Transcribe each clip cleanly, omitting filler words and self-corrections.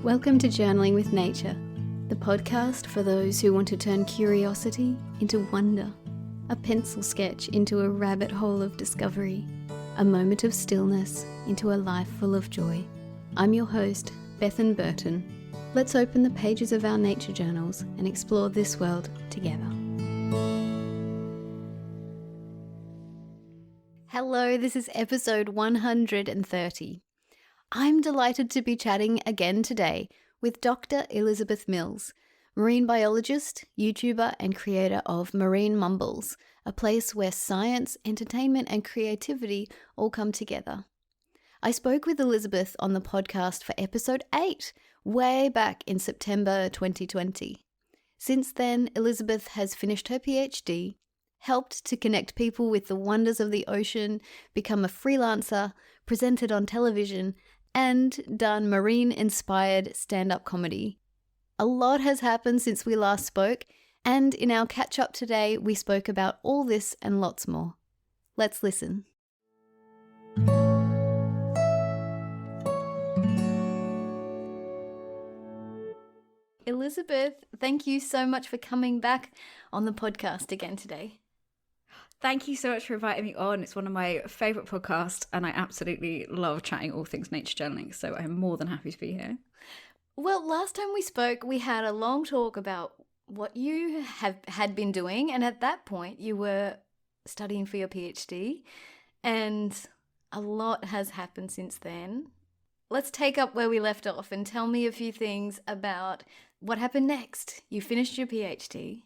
Welcome to Journaling with Nature, the podcast for those who want to turn curiosity into wonder, a pencil sketch into a rabbit hole of discovery, a moment of stillness into a life full of joy. I'm your host, Bethan Burton. Let's open the pages of our nature journals and explore this world together. Hello, this is episode 130. I'm delighted to be chatting again today with Dr. Elizabeth Mills, marine biologist, YouTuber, and creator of Marine Mumbles, a place where science, entertainment, and creativity all come together. I spoke with Elizabeth on the podcast for episode 8, way back in September 2020. Since then, Elizabeth has finished her PhD, helped to connect people with the wonders of the ocean, become a freelancer, presented on television, and done marine-inspired stand-up comedy. A lot has happened since we last spoke, and in our catch-up today, we spoke about all this and lots more. Let's listen. Elizabeth, thank you so much for coming back on the podcast again today. Thank you so much for inviting me on. It's one of my favourite podcasts and I absolutely love chatting all things nature journaling, so I'm more than happy to be here. Well, last time we spoke, we had a long talk about what you had been doing, and at that point you were studying for your PhD, and a lot has happened since then. Let's take up where we left off and tell me a few things about what happened next. You finished your PhD.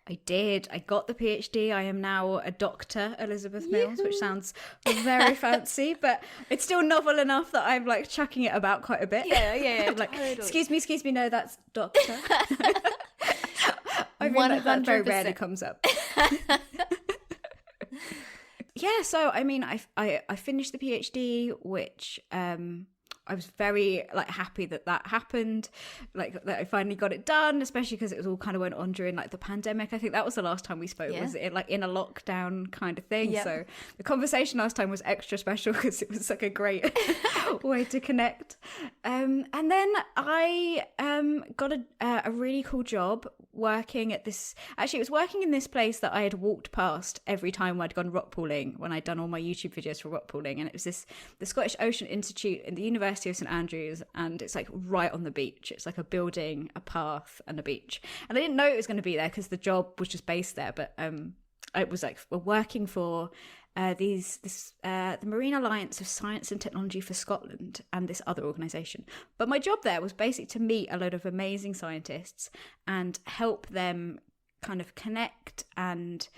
I did. I got the PhD. I am now a Dr. Elizabeth Mills, which sounds very fancy, but it's still novel enough that I'm like chucking it about quite a bit. Yeah. Like, totally. excuse me, no, that's Doctor. I mean, that very rarely comes up. Yeah, so I mean, I finished the PhD, which I was very happy that happened, that I finally got it done, especially because it was all kind of went on during the pandemic. I think that was the last time we spoke, was it in a lockdown kind of thing. Yep. So the conversation last time was extra special because it was a great way to connect. And then I got a really cool job working at this, actually it was working in this place that I had walked past every time I'd gone rock pooling when I'd done all my YouTube videos for rock pooling, and it was the Scottish Ocean Institute in the University of St Andrews, and it's right on the beach. It's like a building, a path, and a beach. And I didn't know it was going to be there because the job was just based there, but it was we're working for the Marine Alliance of Science and Technology for Scotland and this other organisation. But my job there was basically to meet a load of amazing scientists and help them kind of connect and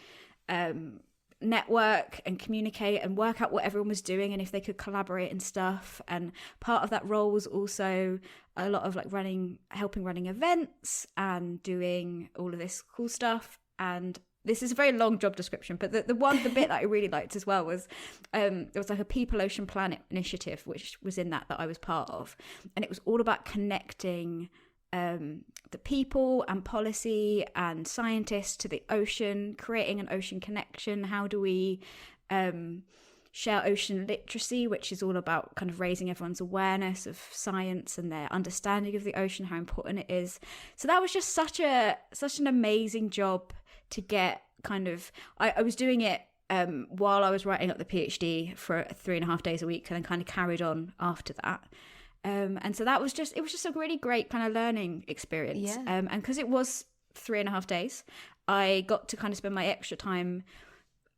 network and communicate and work out what everyone was doing and if they could collaborate and stuff. And part of that role was also a lot of helping running events and doing all of this cool stuff. And this is a very long job description, but the bit that I really liked as well was there was a People, Ocean, Planet initiative, which was in that I was part of. And it was all about connecting the people and policy and scientists to the ocean, creating an ocean connection. How do we share ocean literacy, which is all about kind of raising everyone's awareness of science and their understanding of the ocean, how important it is. So that was just such an amazing job to get. I was doing it while I was writing up the PhD for 3.5 days a week, and then kind of carried on after that. And so it was just a really great kind of learning experience. Yeah. And because it was 3.5 days, I got to kind of spend my extra time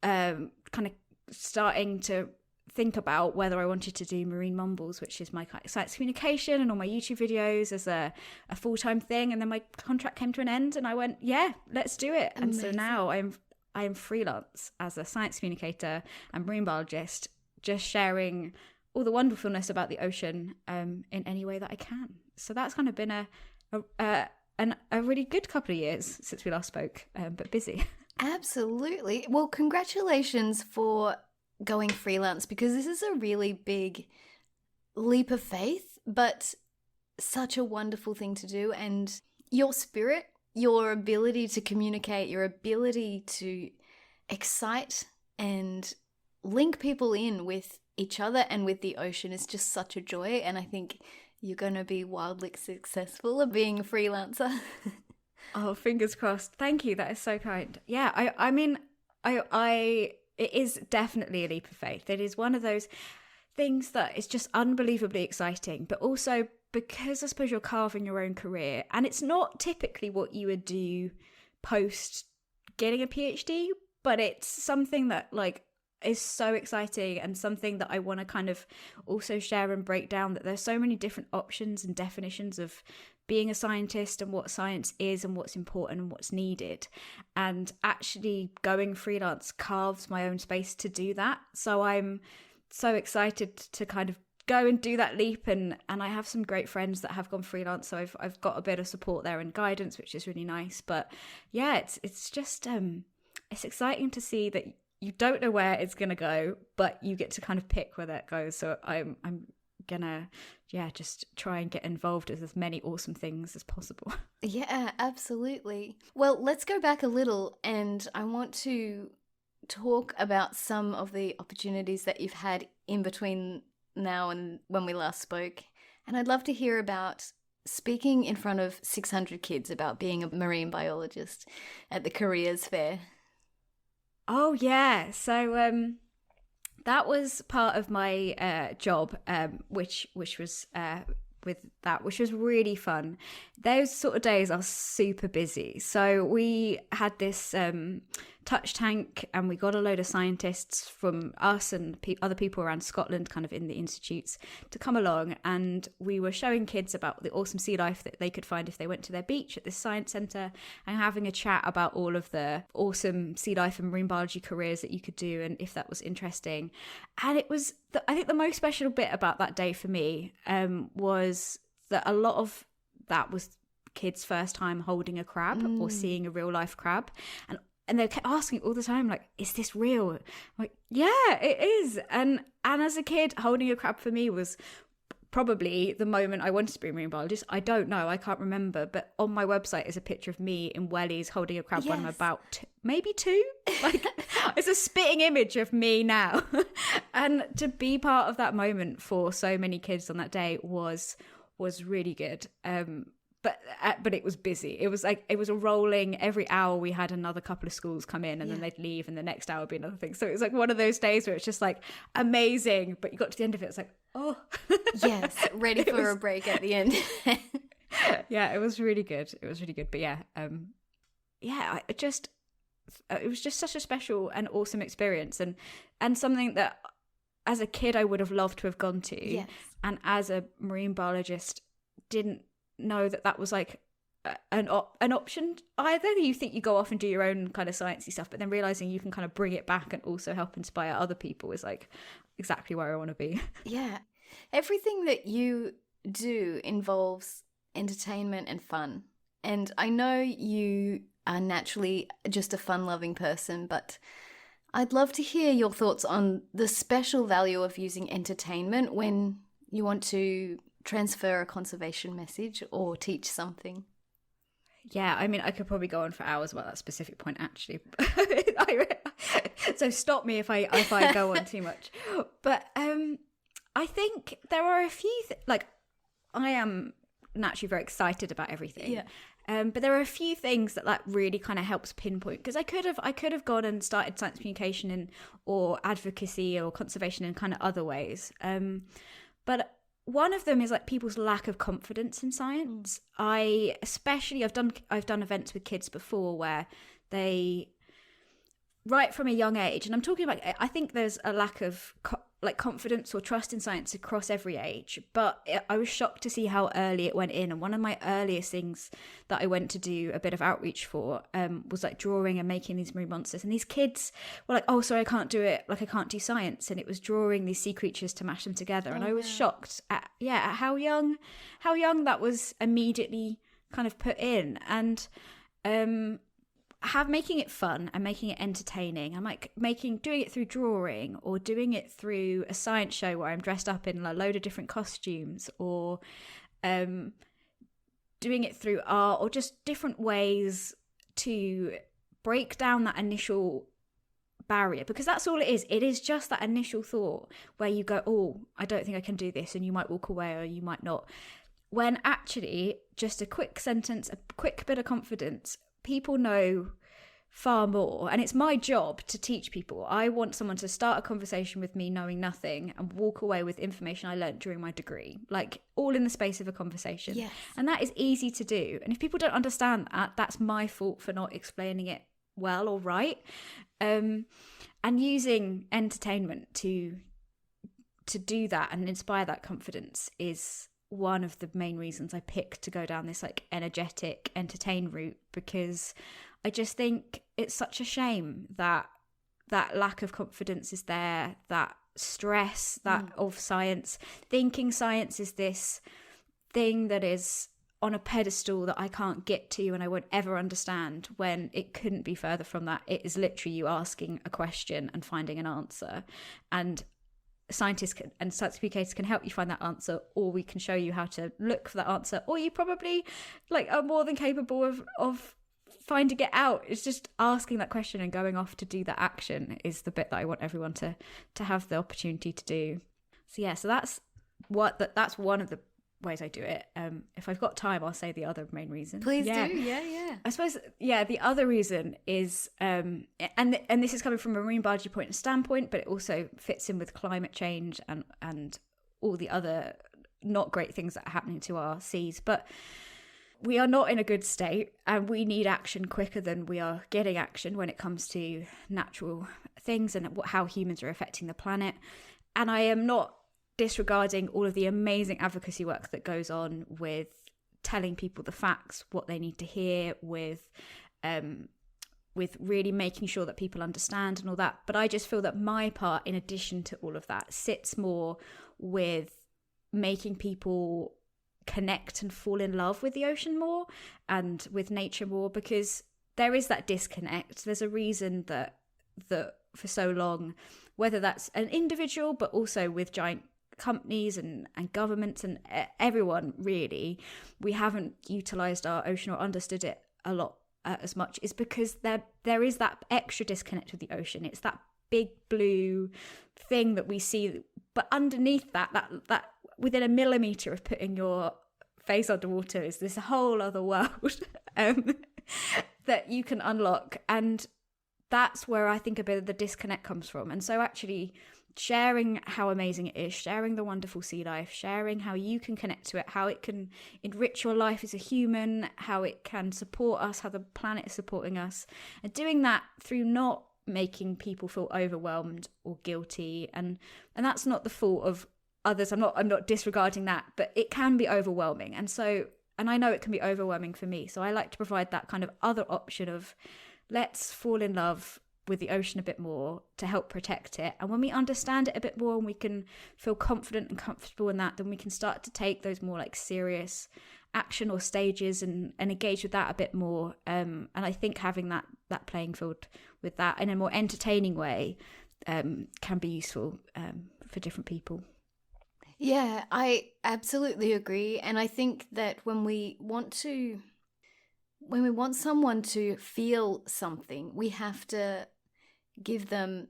kind of starting to think about whether I wanted to do Marine Mumbles, which is my science communication and all my YouTube videos, as a full-time thing. And then my contract came to an end and I went, yeah, let's do it. Amazing. And so now I am freelance as a science communicator and marine biologist, just sharing all the wonderfulness about the ocean in any way that I can. So that's kind of been a really good couple of years since we last spoke, but busy. Absolutely. Well, congratulations for going freelance, because this is a really big leap of faith, but such a wonderful thing to do. And your spirit, your ability to communicate, your ability to excite and link people in with each other and with the ocean is just such a joy. And I think you're going to be wildly successful at being a freelancer. Oh, fingers crossed. Thank you. That is so kind. Yeah, I mean, I it is definitely a leap of faith. It is one of those things that is just unbelievably exciting, but also because I suppose you're carving your own career, and it's not typically what you would do post getting a PhD, but it's something that like is so exciting and something that I want to kind of also share and break down, that there's so many different options and definitions of being a scientist and what science is and what's important and what's needed. And actually going freelance carves my own space to do that. So I'm so excited to kind of go and do that leap, and I have some great friends that have gone freelance, so I've got a bit of support there and guidance, which is really nice. But yeah, it's just it's exciting to see that you don't know where it's gonna go, but you get to kind of pick where that goes. So I'm gonna just try and get involved with as many awesome things as possible. Yeah, absolutely. Well, let's go back a little, and I want to talk about some of the opportunities that you've had in between now and when we last spoke. And I'd love to hear about speaking in front of 600 kids about being a marine biologist at the careers fair. Oh yeah, so that was part of my job, which was which was really fun. Those sort of days are super busy. So we had this touch tank, and we got a load of scientists from us and other people around Scotland, kind of in the institutes, to come along, and we were showing kids about the awesome sea life that they could find if they went to their beach at this science centre, and having a chat about all of the awesome sea life and marine biology careers that you could do, and if that was interesting. And it was I think the most special bit about that day for me was that a lot of that was kids' first time holding a crab or seeing a real life crab, and they kept asking all the time, like, is this real? I'm like, yeah, it is. And as a kid, holding a crab for me was probably the moment I wanted to be a marine biologist. I don't know, I can't remember, but on my website is a picture of me in wellies holding a crab when I'm about maybe 2. Like, it's a spitting image of me now. And to be part of that moment for so many kids on that day was really good. But it was busy. It was a rolling, every hour we had another couple of schools come in, and then they'd leave, and the next hour would be another thing. So it was like one of those days where it's just like amazing, but you got to the end of it, it's like, oh yes, ready for a break at the end. Yeah, it was really good. But yeah, it was just such a special and awesome experience, and something that as a kid I would have loved to have gone to. Yes. And as a marine biologist didn't know that was like an option either. You think you go off and do your own kind of sciencey stuff, but then realizing you can kind of bring it back and also help inspire other people is like exactly where I want to be. Yeah, everything that you do involves entertainment and fun, and I know you are naturally just a fun-loving person, but I'd love to hear your thoughts on the special value of using entertainment when you want to transfer a conservation message or teach something. Yeah, I mean, I could probably go on for hours about that specific point, actually. So stop me if I go on too much. But I think there are a few like, I am naturally very excited about everything. Yeah. But there are a few things that really kind of helps pinpoint, because I could have gone and started science communication or advocacy or conservation in kind of other ways. But one of them is like people's lack of confidence in science. I've done events with kids before where they, right from a young age, and I'm talking about, I think there's a lack of confidence or trust in science across every age, but I was shocked to see how early it went in. And one of my earliest things that I went to do a bit of outreach for was like drawing and making these marine monsters, and these kids were like, oh, sorry, I can't do it, like I can't do science. And it was drawing these sea creatures to mash them together. And I was shocked at how young that was immediately kind of put in. And making it fun and making it entertaining. I'm like doing it through drawing, or doing it through a science show where I'm dressed up in a load of different costumes, or doing it through art, or just different ways to break down that initial barrier, because that's all it is. It is just that initial thought where you go, oh, I don't think I can do this, and you might walk away or you might not, when actually just a quick sentence, a quick bit of confidence, people know far more. And it's my job to teach people. I want someone to start a conversation with me knowing nothing and walk away with information I learned during my degree, like all in the space of a conversation. Yes. And that is easy to do. And if people don't understand that, that's my fault for not explaining it well or right. And using entertainment to do that and inspire that confidence is one of the main reasons I picked to go down this like energetic entertain route, because I just think it's such a shame that that lack of confidence is there, that stress that of science, thinking science is this thing that is on a pedestal that I can't get to and I won't ever understand, when it couldn't be further from that. It is literally you asking a question and finding an answer, and scientists and science communicators can help you find that answer, or we can show you how to look for that answer, or you probably like are more than capable of finding it out. It's just asking that question and going off to do that action is the bit that I want everyone to have the opportunity to do. So yeah, so that's one of the ways I do it. If I've got time, I'll say the other main reason. Please do. Yeah. I suppose, the other reason is, and this is coming from a marine biology point and standpoint, but it also fits in with climate change and all the other not great things that are happening to our seas. But we are not in a good state, and we need action quicker than we are getting action when it comes to natural things and how humans are affecting the planet. And I am not disregarding all of the amazing advocacy work that goes on with telling people the facts, what they need to hear, with really making sure that people understand and all that. But I just feel that my part, in addition to all of that, sits more with making people connect and fall in love with the ocean more and with nature more, because there is that disconnect. There's a reason that for so long, whether that's an individual, but also with giant companies and governments and everyone, really, we haven't utilized our ocean or understood it a lot as much, is because there is that extra disconnect with the ocean. It's that big blue thing that we see, but underneath that within a millimeter of putting your face underwater is this whole other world that you can unlock. And that's where I think a bit of the disconnect comes from. And so actually sharing how amazing it is, sharing the wonderful sea life, sharing how you can connect to it, how it can enrich your life as a human, how it can support us, how the planet is supporting us, and doing that through not making people feel overwhelmed or guilty. And that's not the fault of others. I'm not disregarding that, but it can be overwhelming. And I know it can be overwhelming for me. So I like to provide that kind of other option of, let's fall in love with the ocean a bit more to help protect it. And when we understand it a bit more and we can feel confident and comfortable in that, then we can start to take those more like serious action or stages and engage with that a bit more. And I think having that playing field with that in a more entertaining way can be useful for different people. Yeah, I absolutely agree. And I think that when we want someone to feel something, we have to give them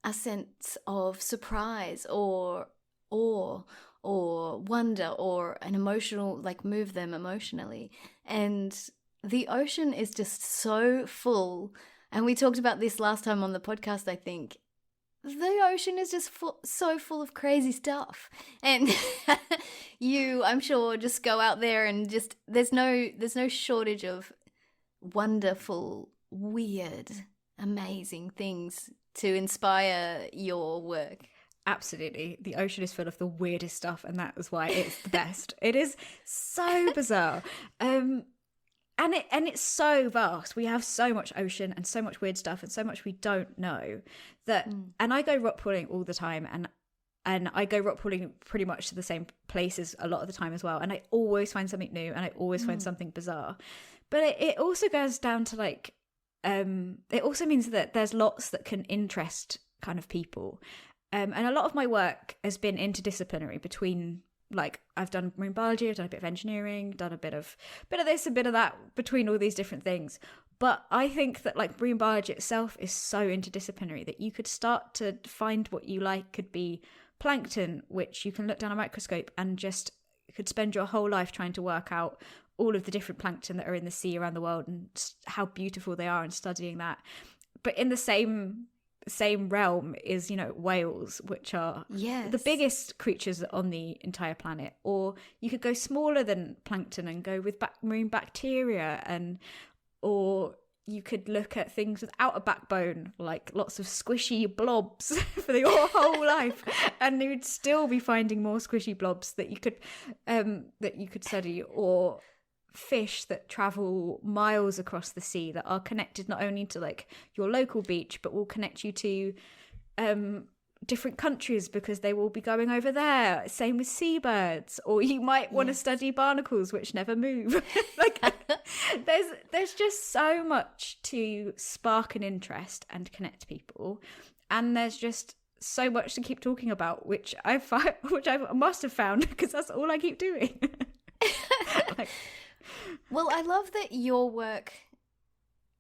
a sense of surprise or awe or wonder or an emotional, like move them emotionally. And the ocean is just so full. And we talked about this last time on the podcast, I think. The ocean is just so full of crazy stuff. And I'm sure, just go out there and just, there's no shortage of wonderful, weird, amazing things to inspire your work. Absolutely. The ocean is full of the weirdest stuff, and that is why it's the best. It is so bizarre. And it's so vast. We have so much ocean and so much weird stuff and so much we don't know that. And I go rock pooling all the time, and I go rock pooling pretty much to the same places a lot of the time as well. And I always find something new, and I always find something bizarre. But it also goes down to like, it also means that there's lots that can interest kind of people. And a lot of my work has been interdisciplinary between, like, I've done marine biology, I've done a bit of engineering, done a bit of this, a bit of that, between all these different things. But I think that like marine biology itself is so interdisciplinary that you could start to find what you like could be plankton, which you can look down a microscope and just could spend your whole life trying to work out all of the different plankton that are in the sea around the world and how beautiful they are and studying that. But in the same realm is, you know, whales, which are the biggest creatures on the entire planet. Or you could go smaller than plankton and go with marine bacteria, or you could look at things without a backbone, like lots of squishy blobs for your whole life, and you'd still be finding more squishy blobs that you could study. Or fish that travel miles across the sea that are connected not only to like your local beach, but will connect you to different countries because they will be going over there. Same with seabirds. Or you might want to study barnacles which never move. Like there's just so much to spark an interest and connect people, and there's just so much to keep talking about, which I must have found because that's all I keep doing. Well, I love that your work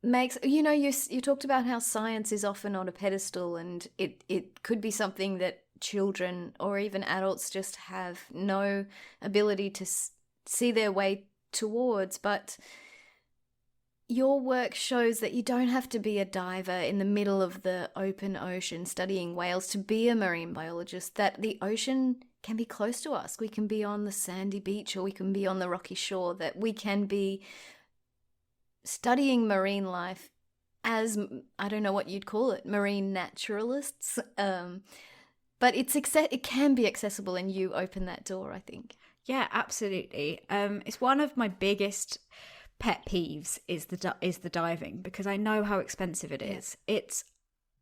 makes, you know, you talked about how science is often on a pedestal, and it could be something that children or even adults just have no ability to see their way towards. But your work shows that you don't have to be a diver in the middle of the open ocean studying whales to be a marine biologist, that the ocean can be close to us. We can be on the sandy beach or we can be on the rocky shore, that we can be studying marine life as, I don't know what you'd call it, marine naturalists. But it can be accessible, and you open that door, I think. Yeah, absolutely. It's one of my biggest pet peeves is the diving, because I know how expensive it is.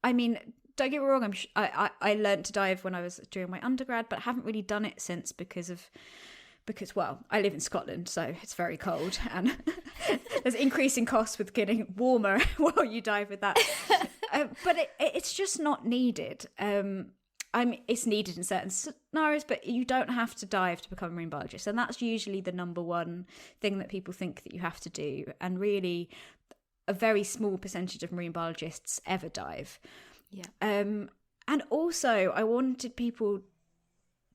I mean, don't get me wrong, I learned to dive when I was doing my undergrad, but haven't really done it since because well, I live in Scotland, so it's very cold, and there's increasing costs with getting warmer while you dive with that. But it's just not needed. It's needed in certain scenarios, but you don't have to dive to become a marine biologist, and that's usually the number one thing that people think that you have to do. And really, a very small percentage of marine biologists ever dive. Yeah. And also, I wanted people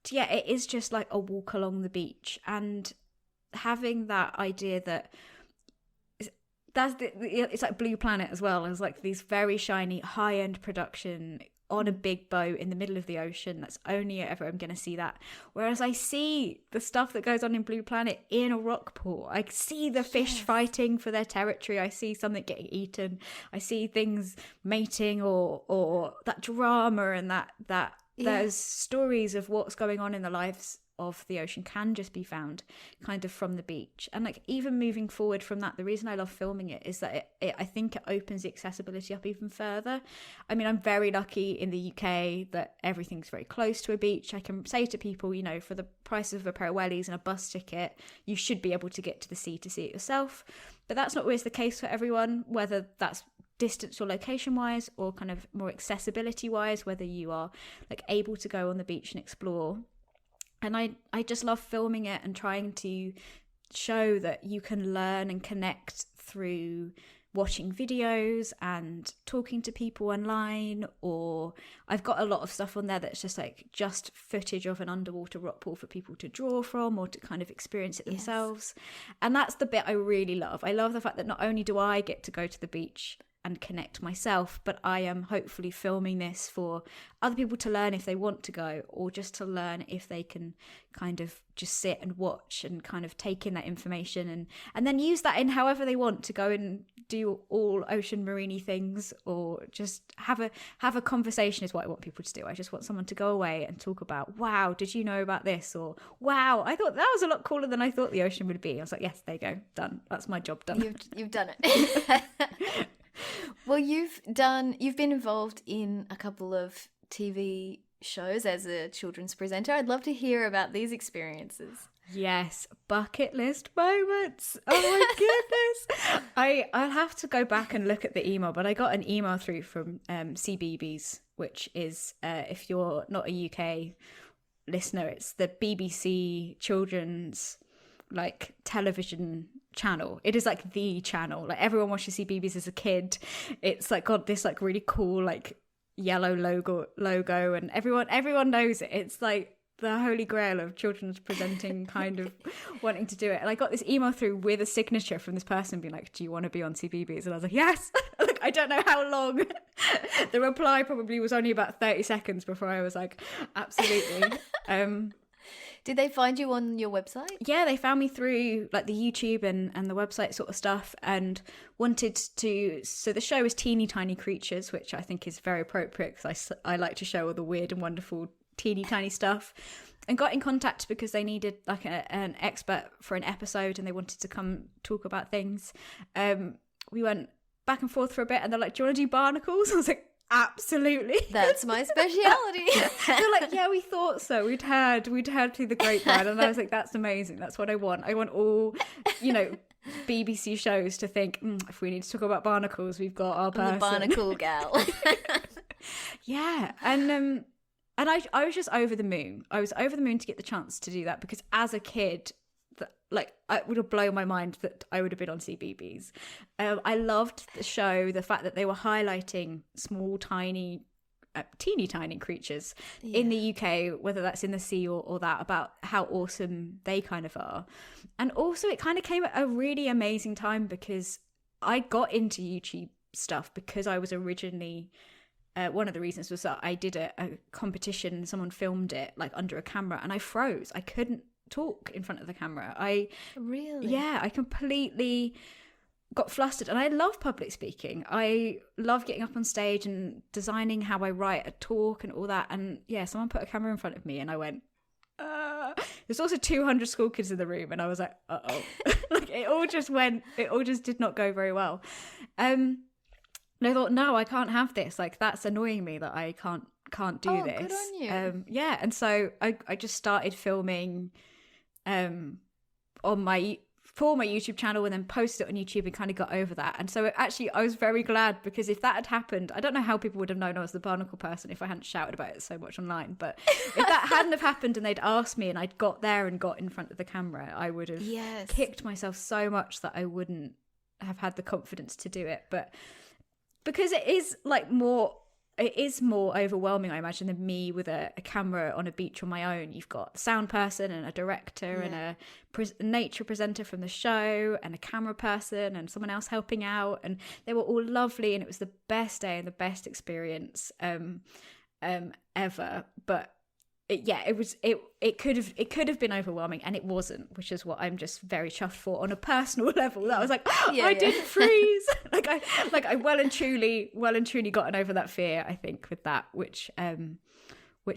to, it is just like a walk along the beach, and having that idea that it's like Blue Planet as well. It's like these very shiny high-end production on a big boat in the middle of the ocean. That's only ever I'm going to see that. Whereas I see the stuff that goes on in Blue Planet in a rock pool. I see the fish fighting for their territory. I see something getting eaten. I see things mating or that drama, and that there's stories of what's going on in the lives of the ocean can just be found kind of from the beach. And like, even moving forward from that, the reason I love filming it is that I think it opens the accessibility up even further. I mean, I'm very lucky in the UK that everything's very close to a beach. I can say to people, you know, for the price of a pair of wellies and a bus ticket, you should be able to get to the sea to see it yourself. But that's not always the case for everyone, whether that's distance or location wise, or kind of more accessibility wise, whether you are like able to go on the beach and explore. And I just love filming it and trying to show that you can learn and connect through watching videos and talking to people online. Or I've got a lot of stuff on there that's just footage of an underwater rock pool for people to draw from or to kind of experience it themselves. And that's the bit I really love. I love the fact that not only do I get to go to the beach and connect myself, but I am hopefully filming this for other people to learn if they want to go, or just to learn if they can kind of just sit and watch and kind of take in that information and then use that in however they want to go and do all ocean marine things, or just have a conversation is what I want people to do. I just want someone to go away and talk about, wow, did you know about this? Or wow, I thought that was a lot cooler than I thought the ocean would be. I was like, yes, there you go, done. That's my job done. You've done it. Well, you've been involved in a couple of TV shows as a children's presenter. I'd love to hear about these experiences. Yes, bucket list moments. Oh my goodness. I'll have to go back and look at the email, but I got an email through from CBeebies, which is, if you're not a UK listener, it's the BBC children's like television channel. It is like the channel. Like everyone watches CBeebies as a kid. It's like got this like really cool like yellow logo, and everyone knows it. It's like the holy grail of children's presenting, kind of wanting to do it. And I got this email through with a signature from this person being like, do you want to be on CBeebies? And I was like, yes. Like, I don't know how long. The reply probably was only about 30 seconds before I was like, absolutely. Did they find you on your website? Yeah, they found me through like the YouTube and the website sort of stuff, and wanted to. So the show is Teeny Tiny Creatures, which I think is very appropriate because I like to show all the weird and wonderful teeny tiny stuff, and got in contact because they needed like an expert for an episode, and they wanted to come talk about things. We went back and forth for a bit, and they're like, do you want to do barnacles? I was like, absolutely, that's my speciality. They're like, yeah, we thought so, we'd heard through the grapevine. And I was like, that's amazing, that's what I want all BBC shows to think, if we need to talk about barnacles, we've got our person. The barnacle gal. Yeah. And I was just over the moon. I was over the moon to get the chance to do that, because as a kid, it would have blown my mind that I would have been on CBeebies. I loved the show, the fact that they were highlighting small, tiny, teeny tiny creatures in the UK, whether that's in the sea or that, about how awesome they kind of are. And also it kind of came at a really amazing time, because I got into YouTube stuff because I was originally... one of the reasons was that I did a competition, someone filmed it like under a camera, and I froze. I couldn't talk in front of the camera. Really? Yeah, I completely got flustered. And I love public speaking. I love getting up on stage and designing how I write a talk and all that. And yeah, someone put a camera in front of me and I went, there's also 200 school kids in the room, and I was like, uh-oh. Like it all just did not go very well. And I thought, no, I can't have this. Like, that's annoying me that I can't do this. Good on you. Yeah, and so I just started filming for my YouTube channel, and then posted it on YouTube, and kind of got over that. And so actually, I was very glad, because if that had happened, I don't know how people would have known I was the barnacle person if I hadn't shouted about it so much online. But if that hadn't have happened and they'd asked me and I'd got there and got in front of the camera, I would have kicked myself so much that I wouldn't have had the confidence to do it. But because it is more overwhelming, I imagine, than me with a camera on a beach on my own. You've got a sound person and a director and a nature presenter from the show and a camera person and someone else helping out, and they were all lovely, and it was the best day and the best experience ever. But it could have been overwhelming, and it wasn't, which is what I'm just very chuffed for on a personal level. That I was like, I didn't freeze. I well and truly gotten over that fear, I think, with that, which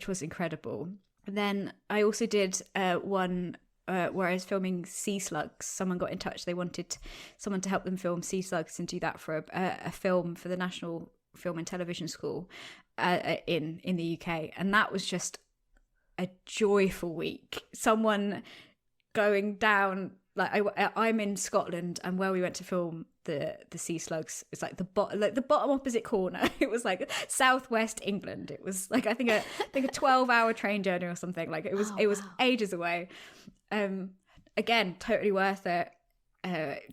was incredible. And then I also did one where I was filming sea slugs. Someone got in touch; they wanted someone to help them film sea slugs and do that for a film for the National Film and Television School in the UK, and that was just a joyful week. Someone going down, like I'm in Scotland, and where we went to film the sea slugs, it's like the bottom opposite corner. It was like southwest England. It was like I think a 12-hour train journey or something. Like it was ages away. Again, totally worth it.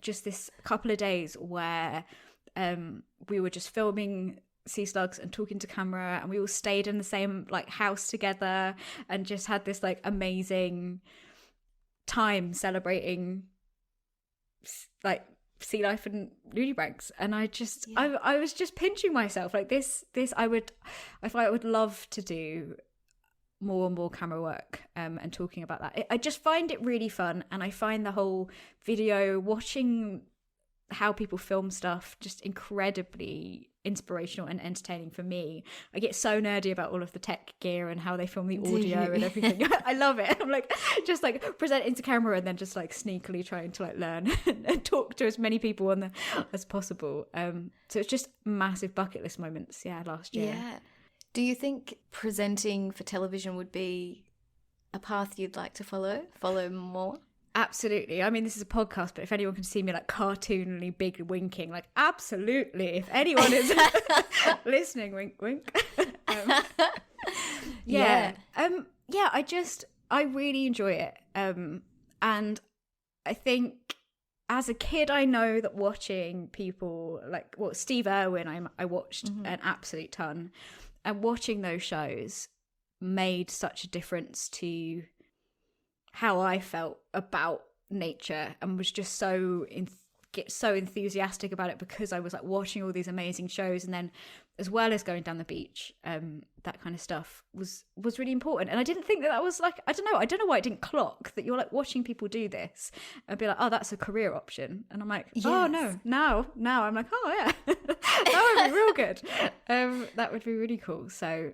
Just this couple of days where we were just filming sea slugs and talking to camera, and we all stayed in the same like house together and just had this like amazing time celebrating like sea life and nudibranchs. And I was just pinching myself like this I would love to do more and more camera work and talking about that. I just find it really fun, and I find the whole video, watching how people film stuff, just incredibly inspirational and entertaining for me. I get so nerdy about all of the tech gear and how they film the audio and everything. I love it. I'm like just like presenting to camera and then just like sneakily trying to like learn and talk to as many people as possible. So it's just massive bucket list moments last year. Yeah. Do you think presenting for television would be a path you'd like to follow more? Absolutely. I mean, this is a podcast, but if anyone can see me like cartoonily big winking, like absolutely. If anyone is listening, wink, wink. I really enjoy it. And I think as a kid, I know that watching people like, well, Steve Irwin, I watched an absolute ton, and watching those shows made such a difference to how I felt about nature, and was just get so enthusiastic about it because I was like watching all these amazing shows, and then as well as going down the beach, that kind of stuff was really important. And I didn't think that was like, I don't know why it didn't clock that you're like watching people do this and be like, oh, that's a career option. And I'm like, oh no, now I'm like, oh yeah, that would be real good. That would be really cool. So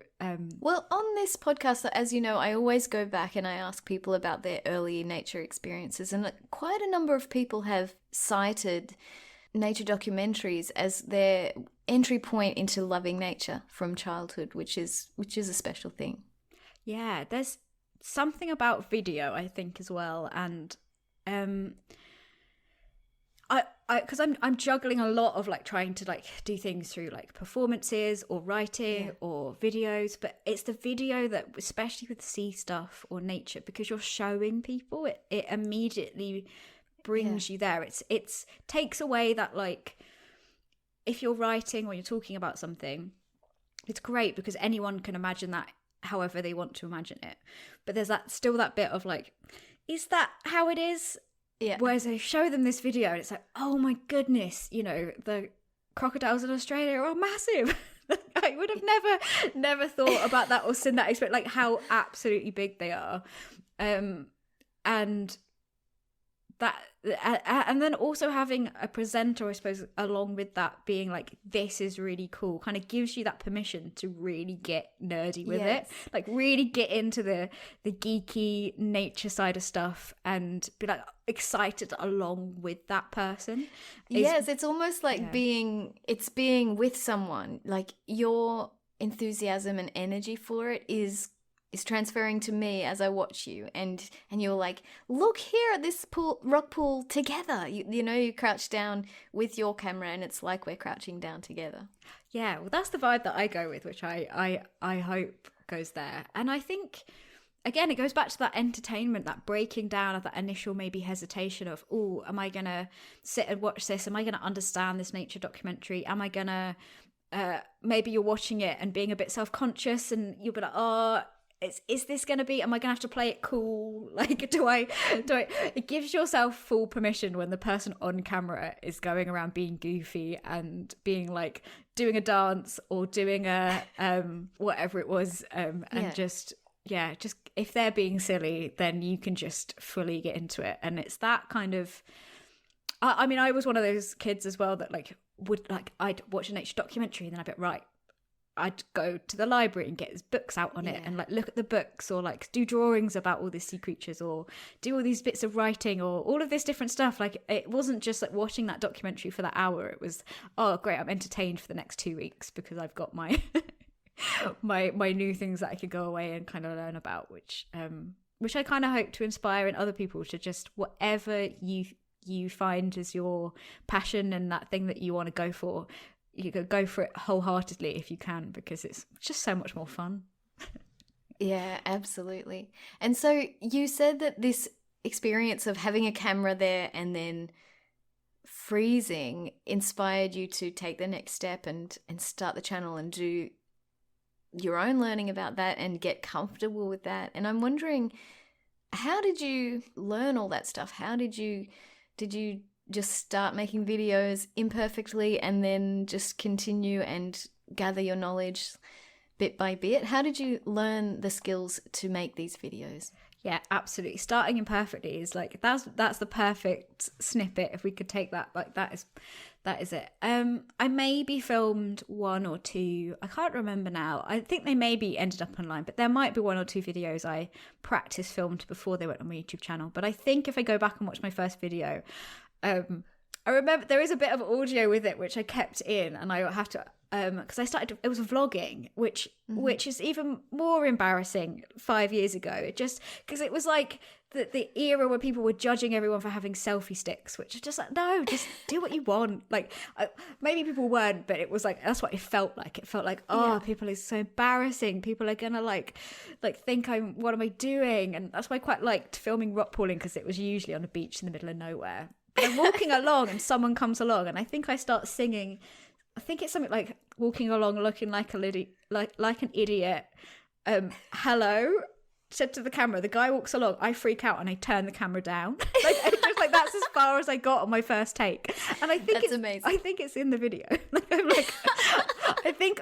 well, on this podcast, as you know, I always go back and I ask people about their early nature experiences, and quite a number of people have cited nature documentaries as their entry point into loving nature from childhood, which is a special thing. Yeah, there's something about video, I think, as well, and because I'm juggling a lot of like trying to like do things through like performances or writing or videos, but it's the video that, especially with sea stuff or nature, because you're showing people, it immediately brings you there. It's takes away that, like, if you're writing or you're talking about something, it's great because anyone can imagine that however they want to imagine it, but there's still that bit of like, is that how it is? Yeah. Whereas I show them this video and it's like, oh my goodness, the crocodiles in Australia are massive. I would have never thought about that or seen that experience, like how absolutely big they are. And that, and then also having a presenter, I suppose, along with that, being like, this is really cool, kind of gives you that permission to really get nerdy with it, like really get into the geeky nature side of stuff and be like excited along with that person. Yes, it's almost like being with someone, like your enthusiasm and energy for it is transferring to me as I watch you, and you're like, look here at this rock pool together. You crouch down with your camera and it's like we're crouching down together. Yeah, well, that's the vibe that I go with, which I hope goes there. And I think, again, it goes back to that entertainment, that breaking down of that initial maybe hesitation of, oh, am I going to sit and watch this? Am I going to understand this nature documentary? Am I going to, maybe you're watching it and being a bit self-conscious and you'll be like, oh, is this going to be, am I going to have to play it cool? Like, do I, it gives yourself full permission when the person on camera is going around being goofy and being like, doing a dance or doing a, whatever it was. And just if they're being silly, then you can just fully get into it. And it's that kind of, I mean, I was one of those kids as well that I'd watch a nature documentary and then I'd be right, I'd go to the library and get his books out on it and like look at the books, or like do drawings about all these sea creatures, or do all these bits of writing, or all of this different stuff. Like, it wasn't just like watching that documentary for that hour. It was, oh great, I'm entertained for the next 2 weeks because I've got my my new things that I could go away and kind of learn about, which I kind of hope to inspire in other people to just, whatever you find is your passion and that thing that you want to go for, you go for it wholeheartedly if you can, because it's just so much more fun. Yeah, absolutely. And so you said that this experience of having a camera there and then freezing inspired you to take the next step and start the channel and do your own learning about that and get comfortable with that. And I'm wondering, how did you learn all that stuff? How did you just start making videos imperfectly and then just continue and gather your knowledge bit by bit? How did you learn the skills to make these videos? Yeah, absolutely. Starting imperfectly is like, that's the perfect snippet. If we could take that, like, that is it. I maybe filmed 1 or 2, I can't remember now. I think they maybe ended up online, but there might be 1 or 2 videos I practice filmed before they went on my YouTube channel. But I think if I go back and watch my first video, I remember there is a bit of audio with it which I kept in, and I have to, because it was vlogging, which is even more embarrassing 5 years ago. It just, because it was like the era where people were judging everyone for having selfie sticks, which is just like, no, just do what you want. Like, maybe people weren't, but it was like, that's what it felt like. It felt like, people is so embarrassing. People are gonna like think what am I doing? And that's why I quite liked filming rock pooling, because it was usually on a beach in the middle of nowhere. But I'm walking along and someone comes along and I think I start singing. I think it's something like walking along looking like an idiot. Hello. Said to the camera, the guy walks along, I freak out and I turn the camera down. That's as far as I got on my first take. And I think it's amazing. I think it's in the video. I think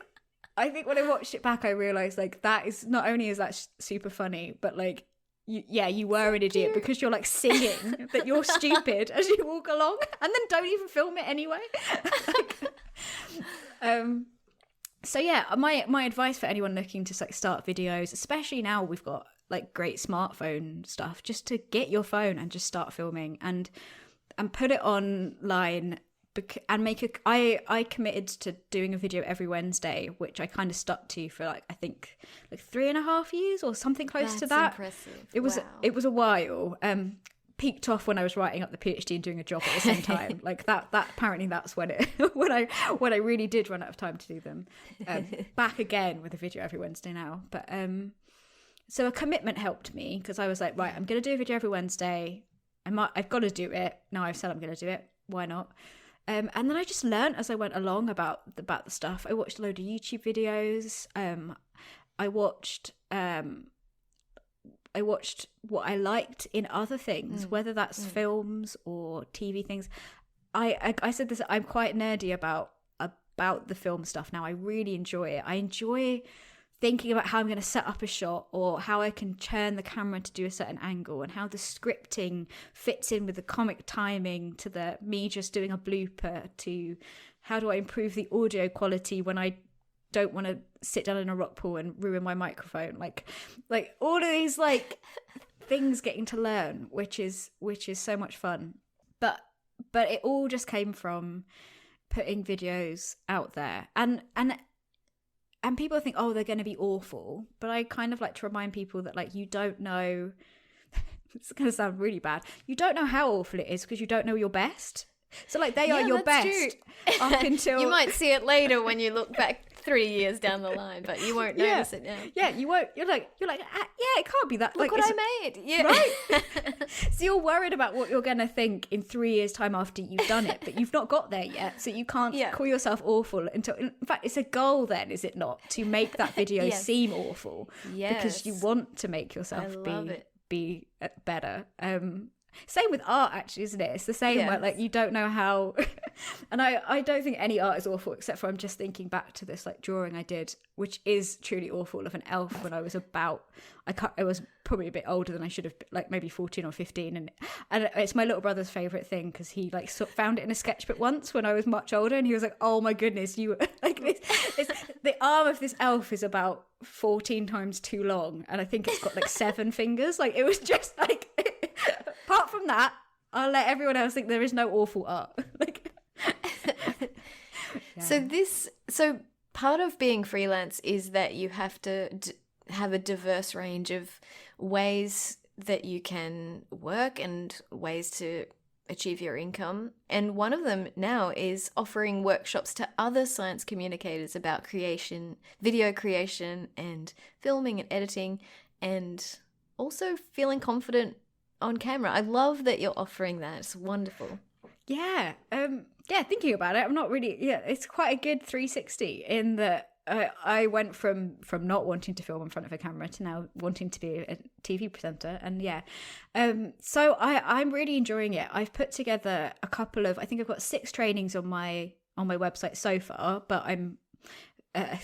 when I watched it back, I realized like that is not only is that super funny, but like you were an idiot because you're like singing that you're stupid as you walk along, and then don't even film it anyway. So yeah, my advice for anyone looking to like start videos, especially now we've got like great smartphone stuff, just to get your phone and just start filming and put it online. And I committed to doing a video every Wednesday, which I kind of stuck to for like I think like 3.5 years or something close to that. Impressive. It was a while. Peaked off when I was writing up the PhD and doing a job at the same time. Like that apparently that's when I really did run out of time to do them. Back again with a video every Wednesday now. But so a commitment helped me, because I was like, right, I'm going to do a video every Wednesday. I've got to do it. Now I've said I'm going to do it. Why not? And then I just learned as I went along about the stuff. I watched a load of YouTube videos. I watched what I liked in other things, whether that's films or TV things. I said this, I'm quite nerdy about the film stuff now. I really enjoy it. I enjoy thinking about how I'm going to set up a shot, or how I can turn the camera to do a certain angle, and how the scripting fits in with the comic timing, to the me just doing a blooper, to how do I improve the audio quality when I don't want to sit down in a rock pool and ruin my microphone, like all of these like things getting to learn, which is so much fun. But it all just came from putting videos out there, and people think, oh, they're going to be awful, but I kind of like to remind people that like you don't know. It's going to sound really bad. You don't know how awful it is because you don't know your best. So like they are your best true. Up until you might see it later when you look back 3 years down the line, but you won't notice it now. Yeah, you won't. You're like, it can't be that. Look like, what I made. Yeah, right. So you're worried about what you're gonna think in 3 years' time after you've done it, but you've not got there yet. So you can't call yourself awful until. In fact, it's a goal then, is it not, to make that video seem awful? Yes, because you want to make yourself be better. Same with art, actually, isn't it? It's the same where like you don't know how. And I don't think any art is awful, except for I'm just thinking back to this like drawing I did, which is truly awful, of an elf when I was I was probably a bit older than I should have, like maybe 14 or 15, and it's my little brother's favorite thing, because he like found it in a sketchbook once when I was much older, and he was like, oh my goodness, you like this the arm of this elf is about 14 times too long, and I think it's got like 7 fingers. Like it was just like apart from that, I'll let everyone else think there is no awful art. Like, So part of being freelance is that you have to have a diverse range of ways that you can work and ways to achieve your income. And one of them now is offering workshops to other science communicators about creation, video creation and filming and editing, and also feeling confident on camera. I love that you're offering that. It's wonderful. Yeah. Thinking about it, I'm not really. Yeah, it's quite a good 360 in that I went from not wanting to film in front of a camera to now wanting to be a TV presenter, and so I'm really enjoying it. I've put together a couple of. I think I've got 6 trainings on my website so far, but I'm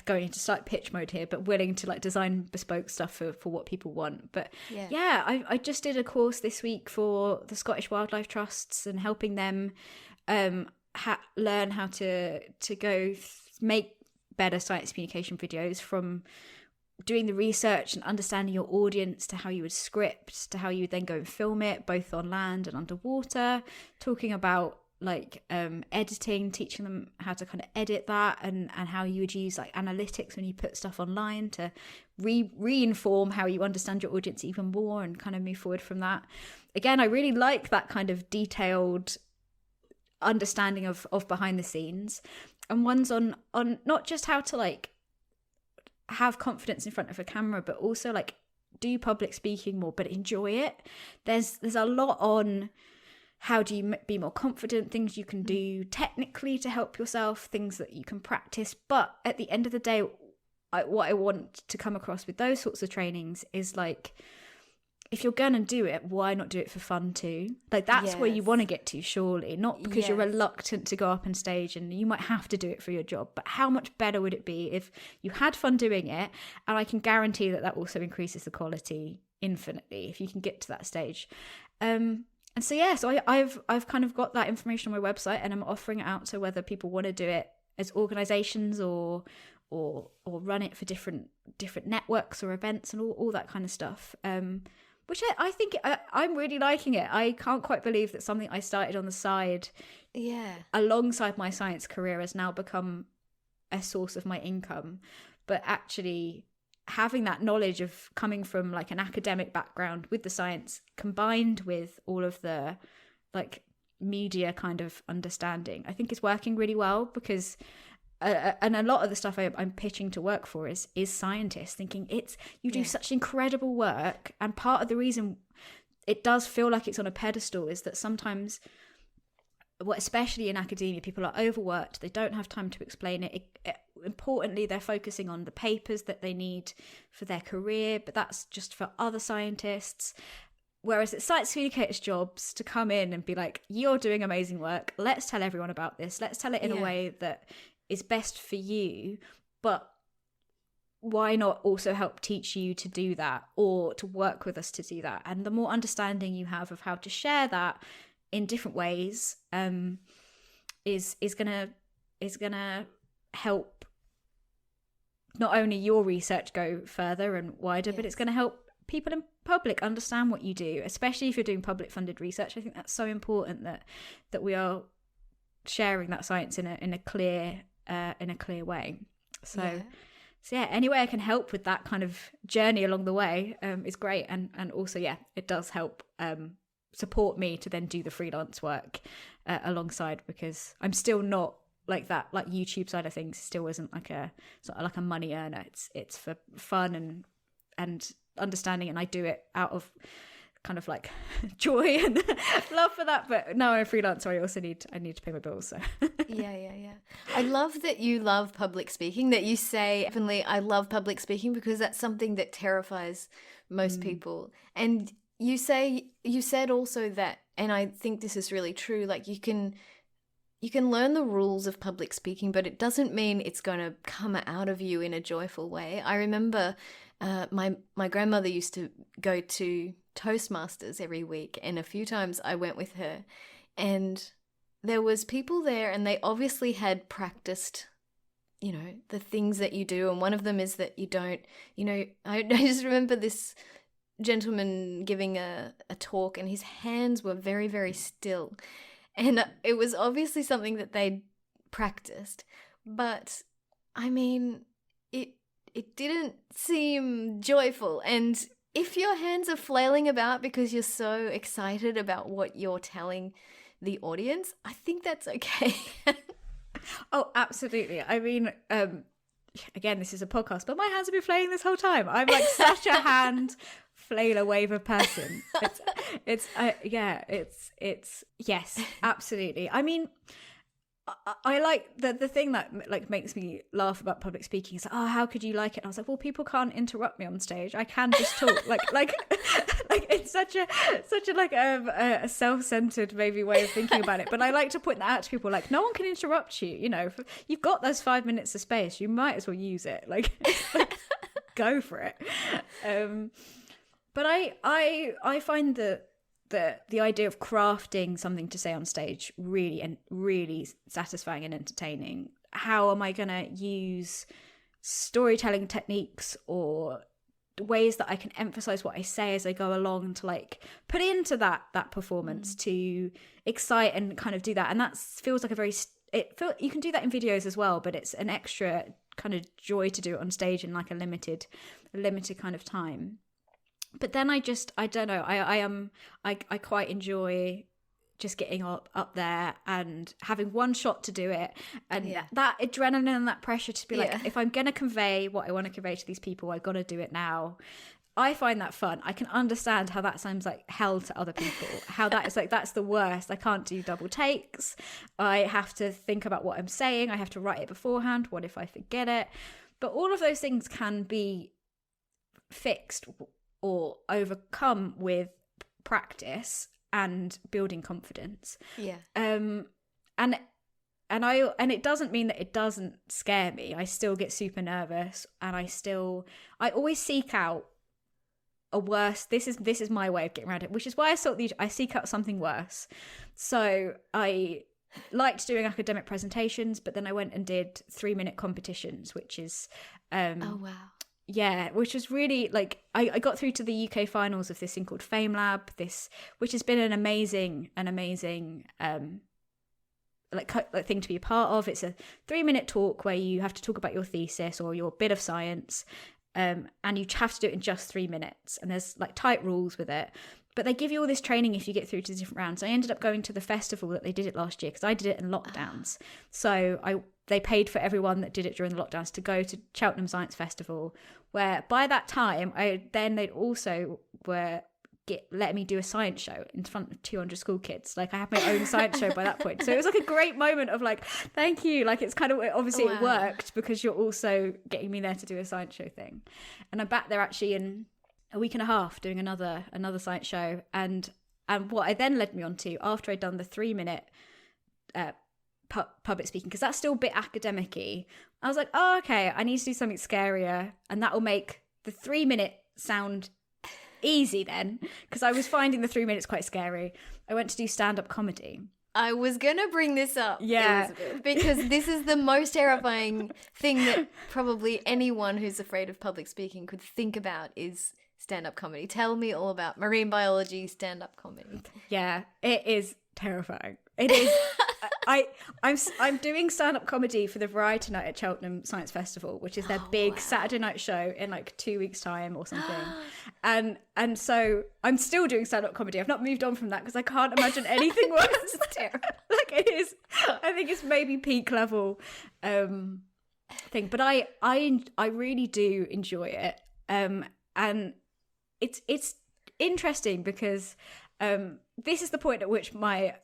going into slight pitch mode here, but willing to like design bespoke stuff for what people want. But I just did a course this week for the Scottish Wildlife Trusts and helping them learn how to go make better science communication videos, from doing the research and understanding your audience to how you would script to how you would then go and film it both on land and underwater, talking about like editing, teaching them how to kind of edit that, and how you would use like analytics when you put stuff online to reinform how you understand your audience even more and kind of move forward from that. Again, I really like that kind of detailed understanding of behind the scenes, and ones on not just how to like have confidence in front of a camera, but also like do public speaking more but enjoy it. There's a lot on how do you be more confident, things you can do technically to help yourself, things that you can practice. But at the end of the day, what I want to come across with those sorts of trainings is like, if you're going to do it, why not do it for fun too? Like that's where you want to get to, surely. Not because you're reluctant to go up on stage and you might have to do it for your job, but how much better would it be if you had fun doing it? And I can guarantee that also increases the quality infinitely if you can get to that stage. And so I've kind of got that information on my website, and I'm offering it out to whether people want to do it as organizations or run it for different networks or events and all that kind of stuff. Which I think I'm really liking it. I can't quite believe that something I started on the side, alongside my science career, has now become a source of my income. But actually, having that knowledge of coming from like an academic background with the science combined with all of the like media kind of understanding, I think is working really well, because and a lot of the stuff I'm pitching to work for is scientists thinking you do such incredible work, and part of the reason it does feel like it's on a pedestal is that sometimes, especially in academia, people are overworked, they don't have time to explain it. Importantly, they're focusing on the papers that they need for their career, but that's just for other scientists. Whereas it's science communicators' jobs to come in and be like, you're doing amazing work, let's tell everyone about this, let's tell it in a way that is best for you, but why not also help teach you to do that, or to work with us to do that? And the more understanding you have of how to share that in different ways is gonna help not only your research go further and wider, but it's going to help people in public understand what you do, especially if you're doing public funded research. I think that's so important that we are sharing that science in a clear way. So any way I can help with that kind of journey along the way is great, and also it does help support me to then do the freelance work alongside, because I'm still not like that, like YouTube side of things still isn't like a sort of like a money earner. It's for fun and understanding, and I do it out of kind of like joy and love for that. But now I'm a freelancer, I need to pay my bills. So yeah. I love that you love public speaking, that you say openly, I love public speaking, because that's something that terrifies most people. And you said also that, and I think this is really true, like you can learn the rules of public speaking, but it doesn't mean it's going to come out of you in a joyful way. I remember my grandmother used to go to Toastmasters every week, and a few times I went with her, and there was people there, and they obviously had practiced, the things that you do. And one of them is that you don't, I just remember this gentleman giving a talk, and his hands were very, very still. And it was obviously something that they'd practiced. But, I mean, it didn't seem joyful. And if your hands are flailing about because you're so excited about what you're telling the audience, I think that's okay. Oh, absolutely. I mean, again, this is a podcast, but my hands have been flailing this whole time. I'm like such a hand flailer waver person. It's yes, absolutely. I mean, I like the thing that like makes me laugh about public speaking is, how could you like it? And I was like, well, people can't interrupt me on stage. I can just talk. like it's such a like a self-centered maybe way of thinking about it. But I like to point that out to people, like, no one can interrupt you. You've got those 5 minutes of space. You might as well use it. Like go for it. But I find that the idea of crafting something to say on stage really satisfying and entertaining. How am I going to use storytelling techniques or ways that I can emphasize what I say as I go along to like put into that performance to excite and kind of do that. And that feels like you can do that in videos as well, but it's an extra kind of joy to do it on stage in like a limited kind of time. But then I don't know, I quite enjoy just getting up there and having one shot to do it, and that adrenaline and that pressure to be like, if I'm gonna convey what I want to convey to these people, I gotta do it now. I find that fun. I can understand how that sounds like hell to other people, how that is like, that's the worst. I can't do double takes. I have to think about what I'm saying. I have to write it beforehand. What if I forget it? But all of those things can be fixed or overcome with practice and building confidence. And it doesn't mean that it doesn't scare me. I still get super nervous, and I always seek out a worse. This is my way of getting around it, which is why I seek out something worse. So I liked doing academic presentations, but then I went and did 3-minute competitions, which is oh wow. Yeah, which was really like, I got through to the UK finals of this thing called Fame Lab, which has been an amazing like thing to be a part of. It's a 3-minute talk where you have to talk about your thesis or your bit of science, and you have to do it in just 3 minutes. And there's like tight rules with it, but they give you all this training if you get through to the different rounds. I ended up going to the festival that they did it last year because I did it in lockdowns. So they paid for everyone that did it during the lockdowns to go to Cheltenham Science Festival, where by that time they'd also let me do a science show in front of 200 school kids. Like I had my own science show by that point. So it was like a great moment of like, thank you. Like it's kind of, obviously it worked because you're also getting me there to do a science show thing. And I'm back there actually in a week and a half doing another science show. And what I then led me on to, after I'd done the 3-minute public speaking, because that's still a bit academic-y, I was like, oh, okay, I need to do something scarier, and that will make the 3-minute sound easy then, because I was finding the 3 minutes quite scary. I went to do stand-up comedy. I was gonna bring this up, Elizabeth, because this is the most terrifying thing that probably anyone who's afraid of public speaking could think about is stand-up comedy. Tell me all about marine biology stand-up comedy. Yeah, it is terrifying. It is. I'm doing stand-up comedy for the Variety Night at Cheltenham Science Festival, which is their big Saturday night show in like 2 weeks' time or something. And so I'm still doing stand-up comedy. I've not moved on from that because I can't imagine anything worse. It's terrible. Like it is. I think it's maybe peak level thing, but I really do enjoy it. And it's interesting because this is the point at which my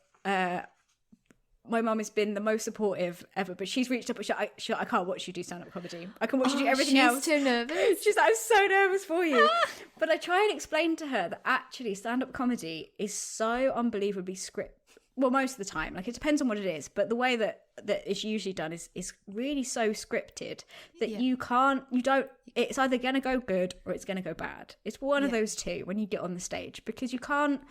mum has been the most supportive ever, but she's reached up and she's like, I can't watch you do stand-up comedy. I can watch you do everything else. She's too nervous. She's like, I'm so nervous for you. But I try and explain to her that actually stand-up comedy is so unbelievably scripted. Well, most of the time, like it depends on what it is, but the way that it's usually done is really so scripted that it's either going to go good or it's going to go bad. It's one of those two when you get on the stage, because you can't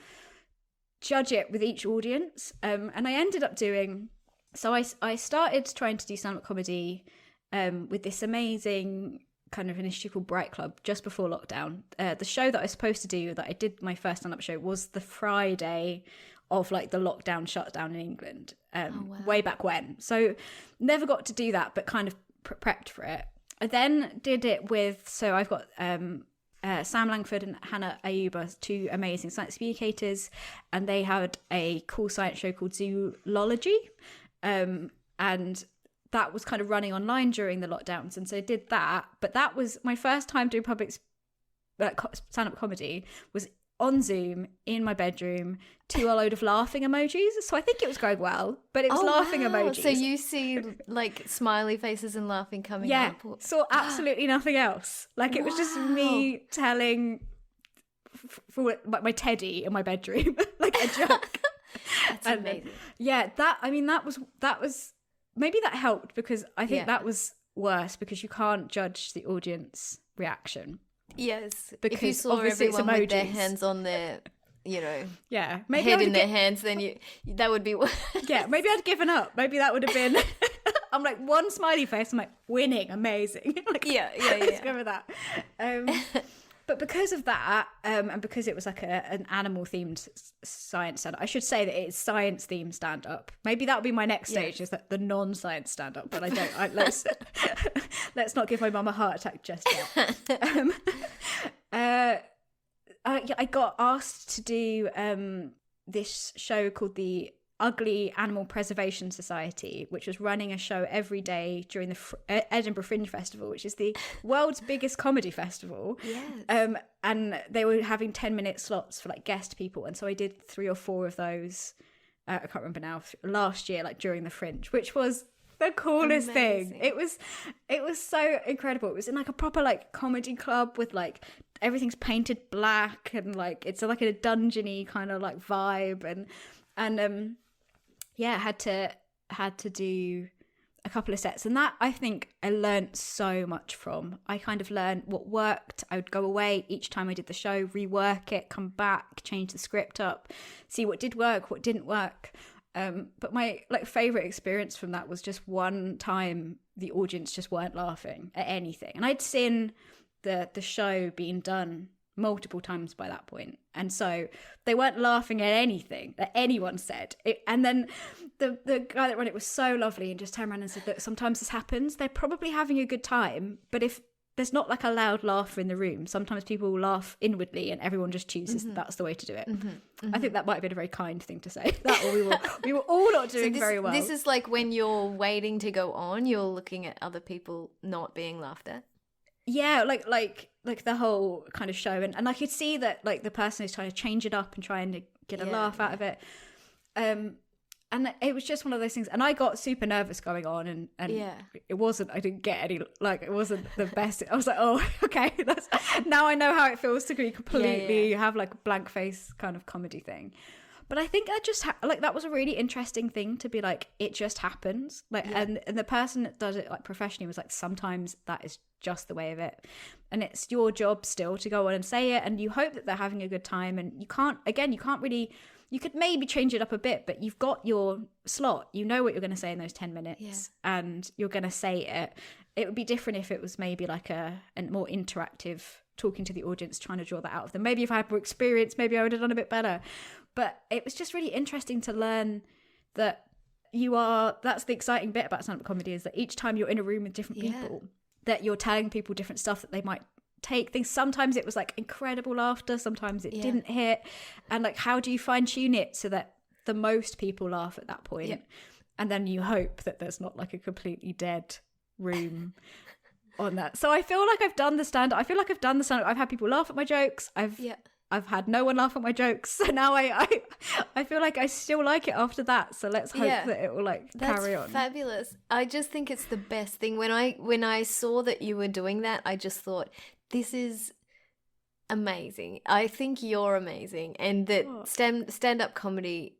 judge it with each audience. And I ended up doing, so I started trying to do stand-up comedy with this amazing kind of initiative called Bright Club just before lockdown. The show that I was supposed to do, that I did my first stand-up show, was the Friday of like the lockdown shutdown in England, way back when. So never got to do that, but kind of prepped for it. I then did it with, so I've got Sam Langford and Hannah Ayuba, two amazing science communicators, and they had a cool science show called Zoology, and that was kind of running online during the lockdowns, and so I did that. But that was my first time doing public stand-up comedy, was on Zoom in my bedroom to a load of laughing emojis. So I think it was going well, but it was laughing emojis. So you see like smiley faces and laughing coming up. Yeah, saw absolutely nothing else. Like it was just me telling for my teddy in my bedroom, like a joke. That's amazing. Yeah, that was maybe that helped, because I think that was worse because you can't judge the audience reaction. Yes, because if you saw everyone with their hands on their, maybe head in their hands, then that would be worse. Yeah, maybe I'd given up. Maybe that would have been. I'm like, one smiley face. I'm like, winning, amazing. Like, let's go with that. But because of that, and because it was like an animal themed science stand up, I should say that it's science themed stand up. Maybe that would be my next stage, is that the non-science stand up. But I don't. Let's not give my mum a heart attack just yet. I got asked to do this show called the Ugly Animal Preservation Society, which was running a show every day during the Edinburgh Fringe Festival, which is the world's biggest comedy festival. Yes. And they were having 10-minute slots for like guest people, and so I did 3 or 4 of those. I can't remember now. Last year, like during the Fringe, which was the coolest thing. It was so incredible. It was in like a proper like comedy club with like everything's painted black and like it's like a dungeony kind of like vibe, and yeah, had to do a couple of sets, and that I think I learned so much from. I kind of learned what worked. I would go away each time I did the show, rework it, come back, change the script up, see what did work, what didn't work. But my like favorite experience from that was just one time the audience just weren't laughing at anything, and I'd seen the show being done multiple times by that point, and so they weren't laughing at anything that anyone said. And then the guy that ran it was so lovely and just turned around and said, look, sometimes this happens, they're probably having a good time, but if there's not like a loud laughter in the room, sometimes people will laugh inwardly and everyone just chooses that that's the way to do it. I think that might have been a very kind thing to say. That or we were all not doing very well. This is like when you're waiting to go on, you're looking at other people not being laughed at. Yeah, like the whole kind of show, and I could see that like the person is trying to change it up and trying to get a laugh out of it, and it was just one of those things. And I got super nervous going on, and I didn't get any, like it wasn't the best. I was like, oh, okay, that's now I know how it feels to be completely have like a blank face kind of comedy thing. But I think that just that was a really interesting thing to be like, it just happens. Like, and the person that does it like professionally was like, sometimes that is just the way of it, and it's your job still to go on and say it, and you hope that they're having a good time. And you can't really, you could maybe change it up a bit, but you've got your slot. You know what you're going to say in those 10 minutes, and you're going to say it. It would be different if it was maybe like a more interactive, talking to the audience, trying to draw that out of them. Maybe if I had more experience, maybe I would have done a bit better. But it was just really interesting to learn that that's the exciting bit about stand-up comedy, is that each time you're in a room with different people, that you're telling people different stuff that they might take things. Sometimes it was like incredible laughter, sometimes it didn't hit. And like, how do you fine tune it so that the most people laugh at that point? And then you hope that there's not like a completely dead room on that. So I feel like I've done the stand-up. I've had people laugh at my jokes. I've had no one laugh at my jokes. So now I feel like I still like it after that. So let's hope that it will carry on. That's fabulous. I just think it's the best thing. When I saw that you were doing that, I just thought, this is amazing. I think you're amazing. And that stand-up comedy,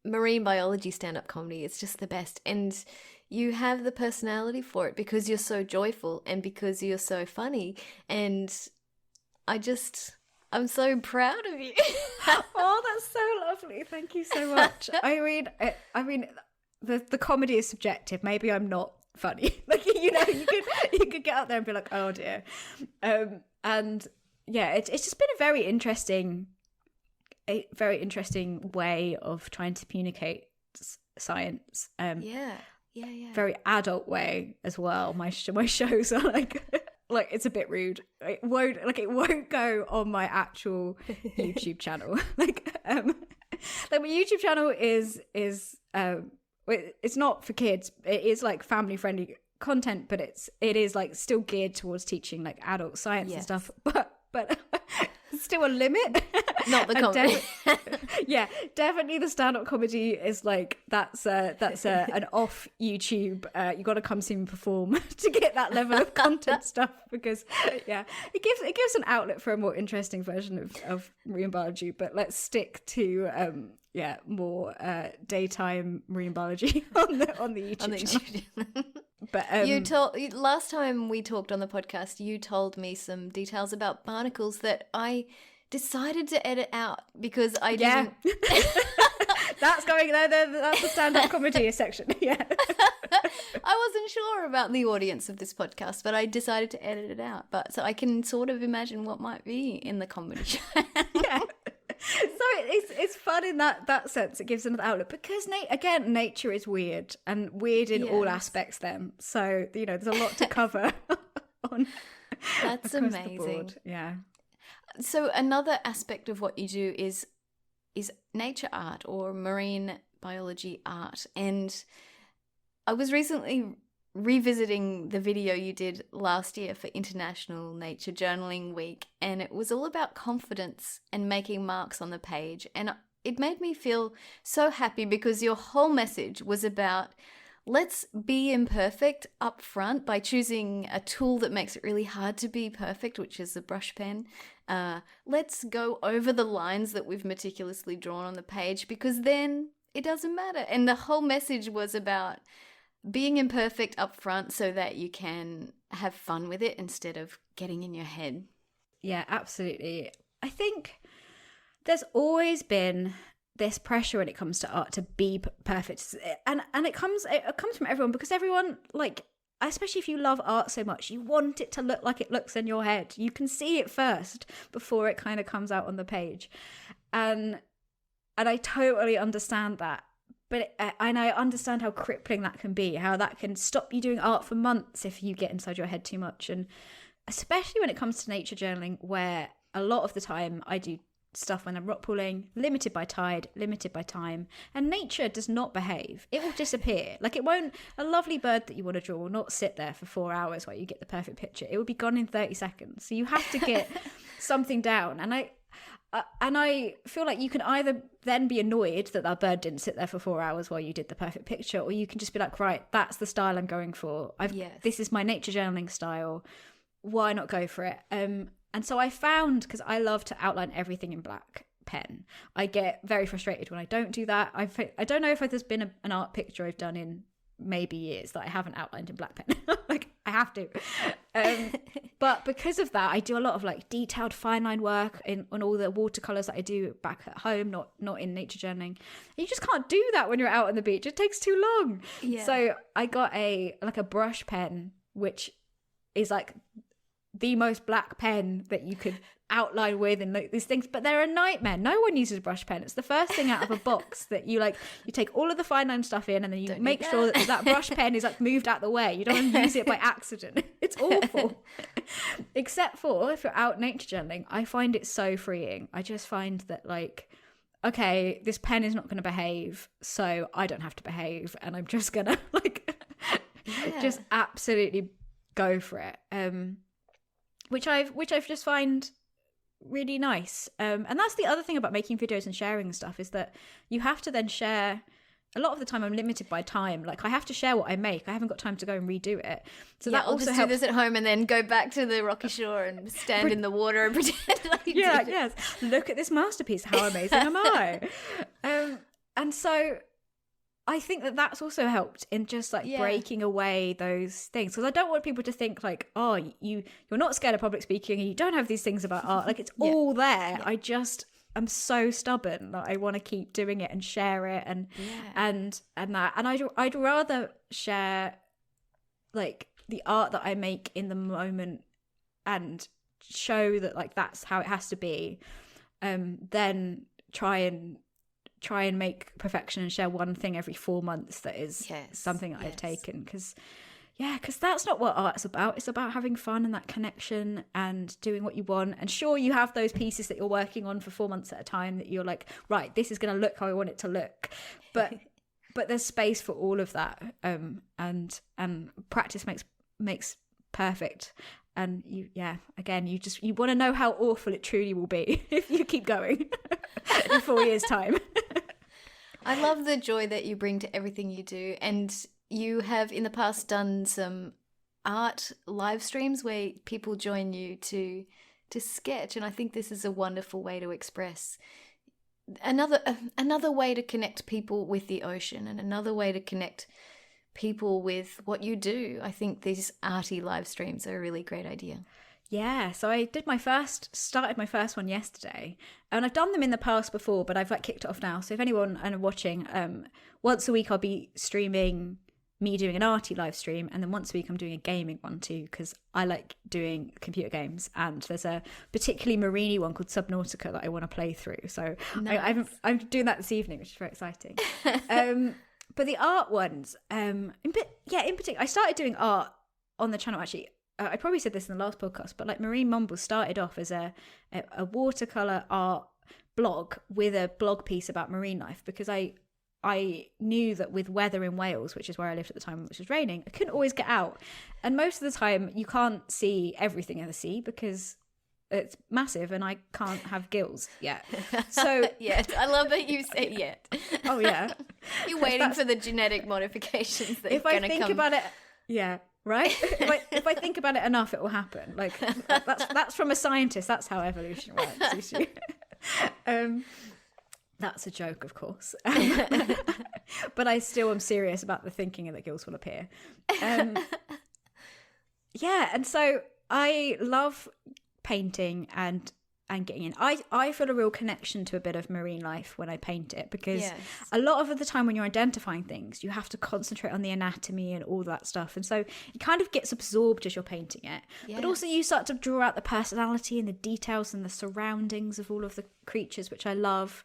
marine biology stand-up comedy, it's just the best. And you have the personality for it because you're so joyful and because you're so funny. And I'm so proud of you. Oh, that's so lovely. Thank you so much. I mean, the comedy is subjective. Maybe I'm not funny. Like, you could get out there and be like, oh dear. And yeah, it's just been a very interesting way of trying to communicate science. Very adult way as well. My shows are like it's a bit rude. It won't go on my actual YouTube channel. Like my YouTube channel is it's not for kids. It is like family friendly content, but it is like still geared towards teaching like adult science and stuff. But still a limit. Not the comedy. Definitely the stand-up comedy is like that's an off YouTube. You got to come see me perform to get that level of content stuff, because it gives an outlet for a more interesting version of marine biology. But let's stick to more daytime marine biology on the YouTube channel. But last time we talked on the podcast, you told me some details about barnacles that I decided to edit out because I didn't. That's going there. That's the stand-up comedy section. Yeah. I I wasn't sure about the audience of this podcast, but I decided to edit it out. But so I can sort of imagine what might be in the comedy show. Yeah. So it's fun in that sense. It gives another outlet because nature is weird and weird in all aspects. Then, so there's a lot to cover. That's amazing. Yeah. So another aspect of what you do is nature art or marine biology art, and I was recently revisiting the video you did last year for International Nature Journaling Week, and it was all about confidence and making marks on the page, and it made me feel so happy because your whole message was about let's be imperfect up front by choosing a tool that makes it really hard to be perfect, which is the brush pen. Let's go over the lines that we've meticulously drawn on the page because then it doesn't matter. And the whole message was about being imperfect up front so that you can have fun with it instead of getting in your head. Yeah, absolutely. I think there's always been this pressure when it comes to art to be perfect, and it comes from everyone, because everyone, like, especially if you love art so much, you want it to look like it looks in your head. You can see it first before it kind of comes out on the page, and I totally understand that. But and I understand how crippling that can be, how that can stop you doing art for months if you get inside your head too much. And especially when it comes to nature journaling, where a lot of the time I do stuff when I'm rock pooling, limited by tide, limited by time, and nature does not behave. It will disappear. Like, it won't, a lovely bird that you want to draw will not sit there for 4 hours while you get the perfect picture. It will be gone in 30 seconds. So you have to get something down. And I feel like you can either then be annoyed that bird didn't sit there for 4 hours while you did the perfect picture, or you can just be like, right, that's the style I'm going for. This is my nature journaling style. Why not go for it? And so I found, because I love to outline everything in black pen, I get very frustrated when I don't do that. I don't know if there's been an art picture I've done in maybe years that I haven't outlined in black pen. Like, I have to. But because of that, I do a lot of like detailed fine line work on all the watercolors that I do back at home, not in nature journaling. You just can't do that when you're out on the beach. It takes too long. Yeah. So I got a brush pen, which is like the most black pen that you could outline with, and like these things, but they're a nightmare. No one uses a brush pen. It's the first thing out of a box that you take all of the fine line stuff in, and then you make sure that brush pen is like moved out the way. You don't want to use it by accident. It's awful. Except for if you're out nature journaling, I find it so freeing. I just find that, like, okay, this pen is not going to behave, so I don't have to behave, and I'm just gonna just absolutely go for it. Which I've just find really nice. And that's the other thing about making videos and sharing stuff, is that you have to then share. A lot of the time I'm limited by time. Like, I have to share what I make. I haven't got time to go and redo it. So that also helps. Do this at home and then go back to the rocky shore and stand in the water and pretend like you did it. Yes. Look at this masterpiece. How amazing am I? And so I think that that's also helped in just like breaking away those things, because I don't want people to think like, oh, you're not scared of public speaking and you don't have these things about art. Like, it's all there. I'm so stubborn that I want to keep doing it and share it and that. And I'd rather share like the art that I make in the moment and show that like that's how it has to be, than try and make perfection and share one thing every 4 months that is something that I've taken. Because that's not what art's about. It's about having fun and that connection and doing what you want. And sure, you have those pieces that you're working on for 4 months at a time that you're like, right, this is going to look how I want it to look. But there's space for all of that. And practice makes perfect. And you want to know how awful it truly will be if you keep going in 4 years' time. I love the joy that you bring to everything you do. And you have in the past done some art live streams where people join you to sketch. And I think this is a wonderful way to express another way to connect people with the ocean, and another way to connect people with what you do. I think these arty live streams are a really great idea. Yeah, so I started my first one yesterday, and I've done them in the past before, but I've like kicked it off now. So if anyone are watching, once a week I'll be streaming me doing an arty live stream, and then once a week I'm doing a gaming one too, because I like doing computer games, and there's a particularly marine one called Subnautica that I want to play through. So Nice. I'm doing that this evening, which is very exciting. But the art ones, in particular, I started doing art on the channel actually. I probably said this in the last podcast, but like Marine Mumble started off as a watercolor art blog with a blog piece about marine life, because I knew that with weather in Wales, which is where I lived at the time, which was raining, I couldn't always get out. And most of the time you can't see everything in the sea because it's massive and I can't have gills yet. So yet. I love that you say yet. Oh yeah. You're waiting for the genetic modifications that if are I going to come. think about it, yeah, right? if I think about it enough, it will happen. Like that's from a scientist. That's how evolution works. That's a joke, of course. But I still am serious about the thinking that gills will appear. Yeah, and so I love painting and getting in. I feel a real connection to a bit of marine life when I paint it, because a lot of the time when you're identifying things, you have to concentrate on the anatomy and all that stuff. And so it kind of gets absorbed as you're painting it. Yeah. But also you start to draw out the personality and the details and the surroundings of all of the creatures, which I love.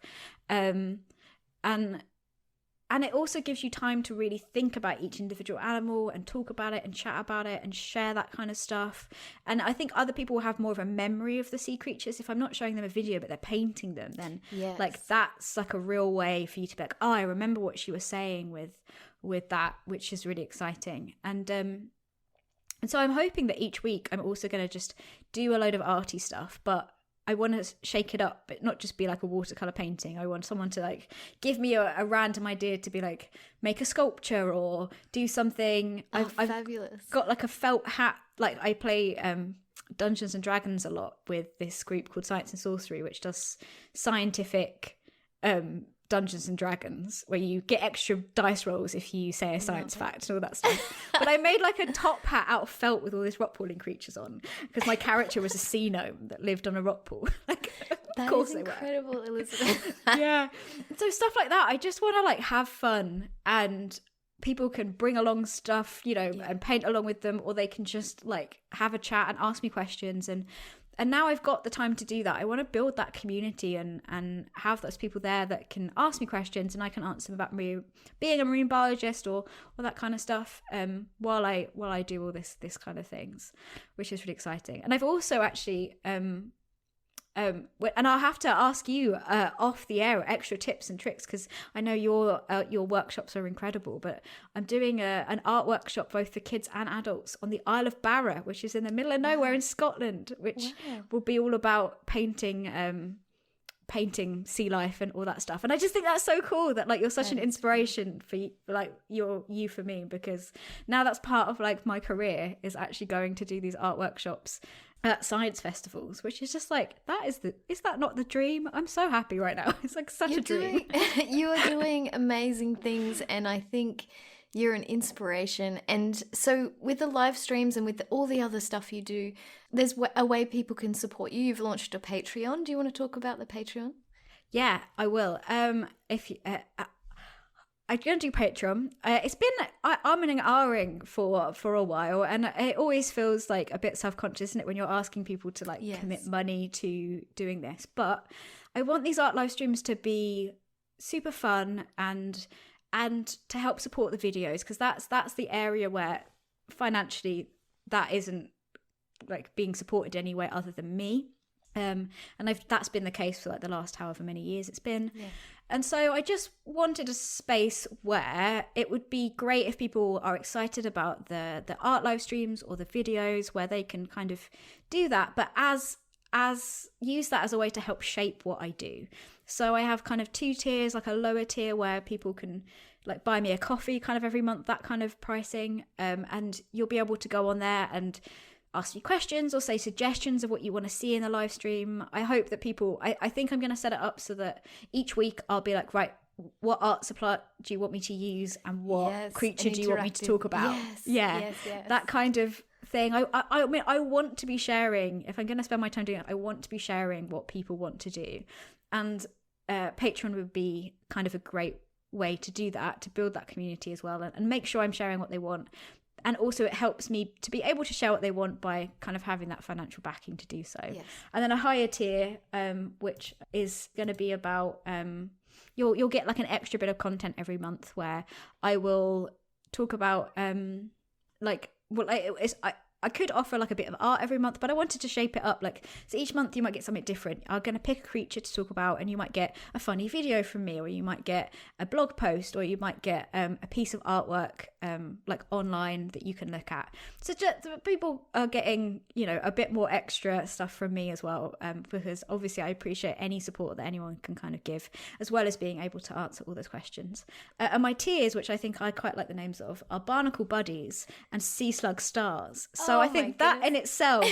And it also gives you time to really think about each individual animal and talk about it and chat about it and share that kind of stuff. And I think other people will have more of a memory of the sea creatures. If I'm not showing them a video, but they're painting them, then like that's like a real way for you to be like, oh, I remember what she was saying with that, which is really exciting. And so I'm hoping that each week I'm also going to just do a load of arty stuff, but I want to shake it up, but not just be like a watercolor painting. I want someone to like give me a random idea to be like, make a sculpture or do something. I've fabulous. Got like a felt hat. Like I play Dungeons and Dragons a lot with this group called Science and Sorcery, which does scientific Dungeons and Dragons, where you get extra dice rolls if you say a science fact and all that stuff. But I made like a top hat out of felt with all these rock pooling creatures on, because my character was a sea gnome that lived on a rock pool. Like, that of course is they were. incredible, Elizabeth. Yeah. So stuff like that. I just want to like have fun, and people can bring along stuff, you know, and paint along with them, or they can just like have a chat and ask me questions. And now I've got the time to do that. I want to build that community and have those people there that can ask me questions, and I can answer them about being a marine biologist or that kind of stuff while I do all this kind of things, which is really exciting. And I've also actually and I'll have to ask you off the air extra tips and tricks, because I know your workshops are incredible, but I'm doing an art workshop both for kids and adults on the Isle of Barra, which is in the middle of nowhere in Scotland, which will be all about painting sea life and all that stuff. And I just think that's so cool that like you're such an inspiration for like you for me, because now that's part of like my career, is actually going to do these art workshops at science festivals, which is just like, is that not the dream? I'm so happy right now. It's like such a dream. You are doing amazing things, and I think you're an inspiration. And so with the live streams and with all the other stuff you do, there's a way people can support you. You've launched a Patreon. Do you want to talk about the Patreon? Yeah, I will. If you, I'm going to do Patreon. It's been umming and ahhing for a while, and it always feels like a bit self-conscious, isn't it, when you're asking people to like commit money to doing this. But I want these art live streams to be super fun and to help support the videos, because that's the area where financially that isn't like being supported anyway other than me. And that's been the case for like the last however many years it's been. And so I just wanted a space where it would be great if people are excited about the art live streams or the videos, where they can kind of do that, but as use that as a way to help shape what I do. So I have kind of 2 tiers, like a lower tier where people can like buy me a coffee kind of every month, that kind of pricing, and you'll be able to go on there and ask me questions or say suggestions of what you want to see in the live stream. I hope that people, I think I'm going to set it up so that each week I'll be like, right, what art supply do you want me to use, and what creature do you want me to talk about? Yes. That kind of thing. I mean, I want to be sharing, if I'm going to spend my time doing it, I want to be sharing what people want to do. And Patreon would be kind of a great way to do that, to build that community as well, and make sure I'm sharing what they want. And also it helps me to be able to share what they want by kind of having that financial backing to do so. Yes. And then a higher tier, which is going to be about, you'll get like an extra bit of content every month where I will talk about I could offer like a bit of art every month, but I wanted to shape it up. Like, so each month you might get something different. I'm going to pick a creature to talk about, and you might get a funny video from me, or you might get a blog post, or you might get a piece of artwork like online that you can look at. So just, people are getting, you know, a bit more extra stuff from me as well, because obviously I appreciate any support that anyone can kind of give, as well as being able to answer all those questions. And my tiers, which I think I quite like the names of, are Barnacle Buddies and Sea Slug Stars. So I think that in itself,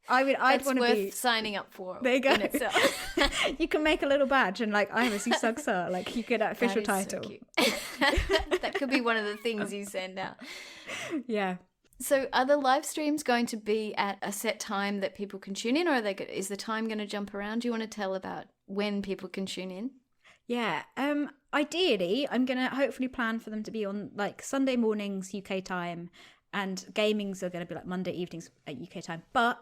I'd want to be signing up for. There you go. In itself. You can make a little badge and like, I'm a Sea Slug Star. Like, you get that official title. So cute. That could be one of the things you send out. Yeah. So are the live streams going to be at a set time that people can tune in, or is the time going to jump around? Do you want to tell about when people can tune in? Yeah. Ideally, I'm going to hopefully plan for them to be on like Sunday mornings UK time, and gamings are going to be like Monday evenings at UK time. But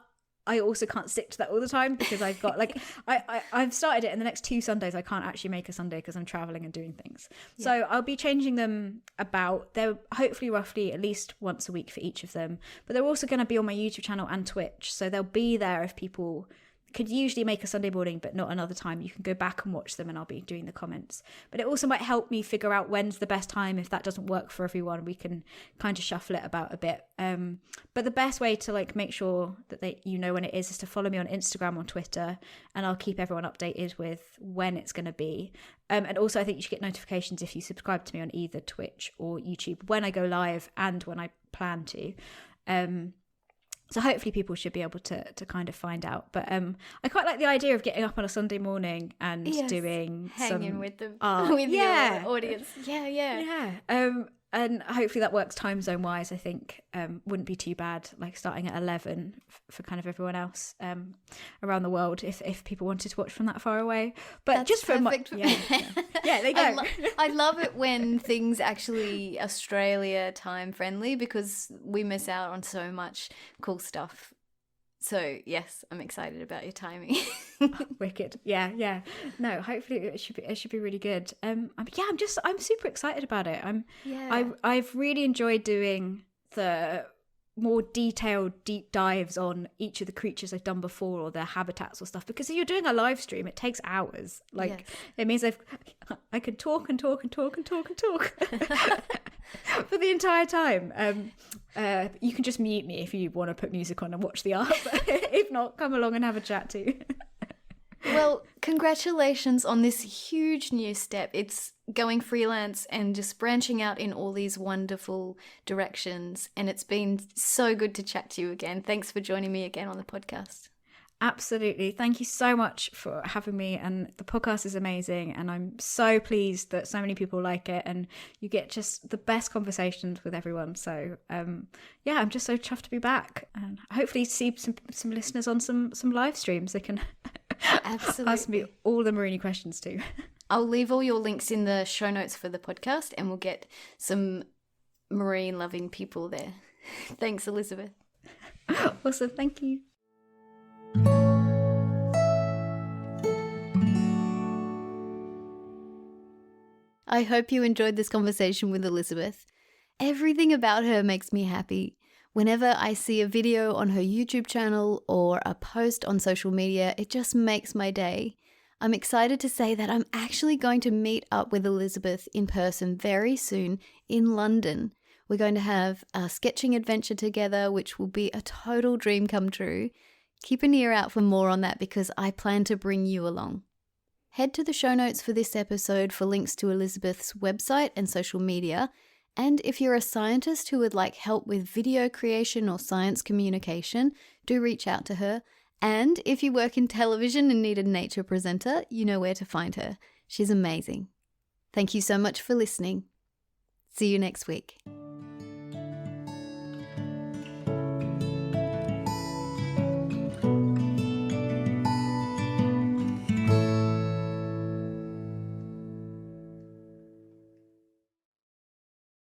I also can't stick to that all the time, because I've got like I've started it, and the next 2 Sundays I can't actually make a Sunday because I'm traveling and doing things. Yeah. So I'll be changing them about. They're hopefully roughly at least once a week for each of them. But they're also going to be on my YouTube channel and Twitch, so they'll be there if people could usually make a Sunday morning but not another time. You can go back and watch them, and I'll be doing the comments. But it also might help me figure out when's the best time. If that doesn't work for everyone, we can kind of shuffle it about a bit. But the best way to like make sure that you know when it is to follow me on Instagram or Twitter, and I'll keep everyone updated with when it's going to be. And also I think you should get notifications if you subscribe to me on either Twitch or YouTube when I go live and when I plan to. So hopefully people should be able to kind of find out. But I quite like the idea of getting up on a Sunday morning and hanging with the your audience. Yeah. And hopefully that works time zone wise. I think wouldn't be too bad, like starting at 11 for kind of everyone else around the world, if people wanted to watch from that far away. But that's just perfect. For there you go. I love it when things actually Australia time friendly, because we miss out on so much cool stuff. So yes, I'm excited about your timing. Wicked. Yeah. No, hopefully it should be really good. I'm super excited about it. I've really enjoyed doing the more detailed deep dives on each of the creatures I've done before, or their habitats or stuff, because if you're doing a live stream it takes hours. Like, yes. It means I could talk and talk and talk and talk and talk for the entire time. You can just mute me if you want to put music on and watch the art, but if not, come along and have a chat too. Well, congratulations on this huge new step. It's going freelance and just branching out in all these wonderful directions. And it's been so good to chat to you again. Thanks for joining me again on the podcast. Absolutely. Thank you so much for having me. And the podcast is amazing. And I'm so pleased that so many people like it. And you get just the best conversations with everyone. So, I'm just so chuffed to be back. And hopefully see some listeners on some live streams. They can absolutely ask me all the Maroony questions too. I'll leave all your links in the show notes for the podcast, and we'll get some marine loving people there. Thanks, Elizabeth. Awesome. Thank you. I hope you enjoyed this conversation with Elizabeth. Everything about her makes me happy. Whenever I see a video on her YouTube channel or a post on social media, it just makes my day. I'm excited to say that I'm actually going to meet up with Elizabeth in person very soon in London. We're going to have a sketching adventure together, which will be a total dream come true. Keep an ear out for more on that, because I plan to bring you along. Head to the show notes for this episode for links to Elizabeth's website and social media. And if you're a scientist who would like help with video creation or science communication, do reach out to her. And if you work in television and need a nature presenter, you know where to find her. She's amazing. Thank you so much for listening. See you next week.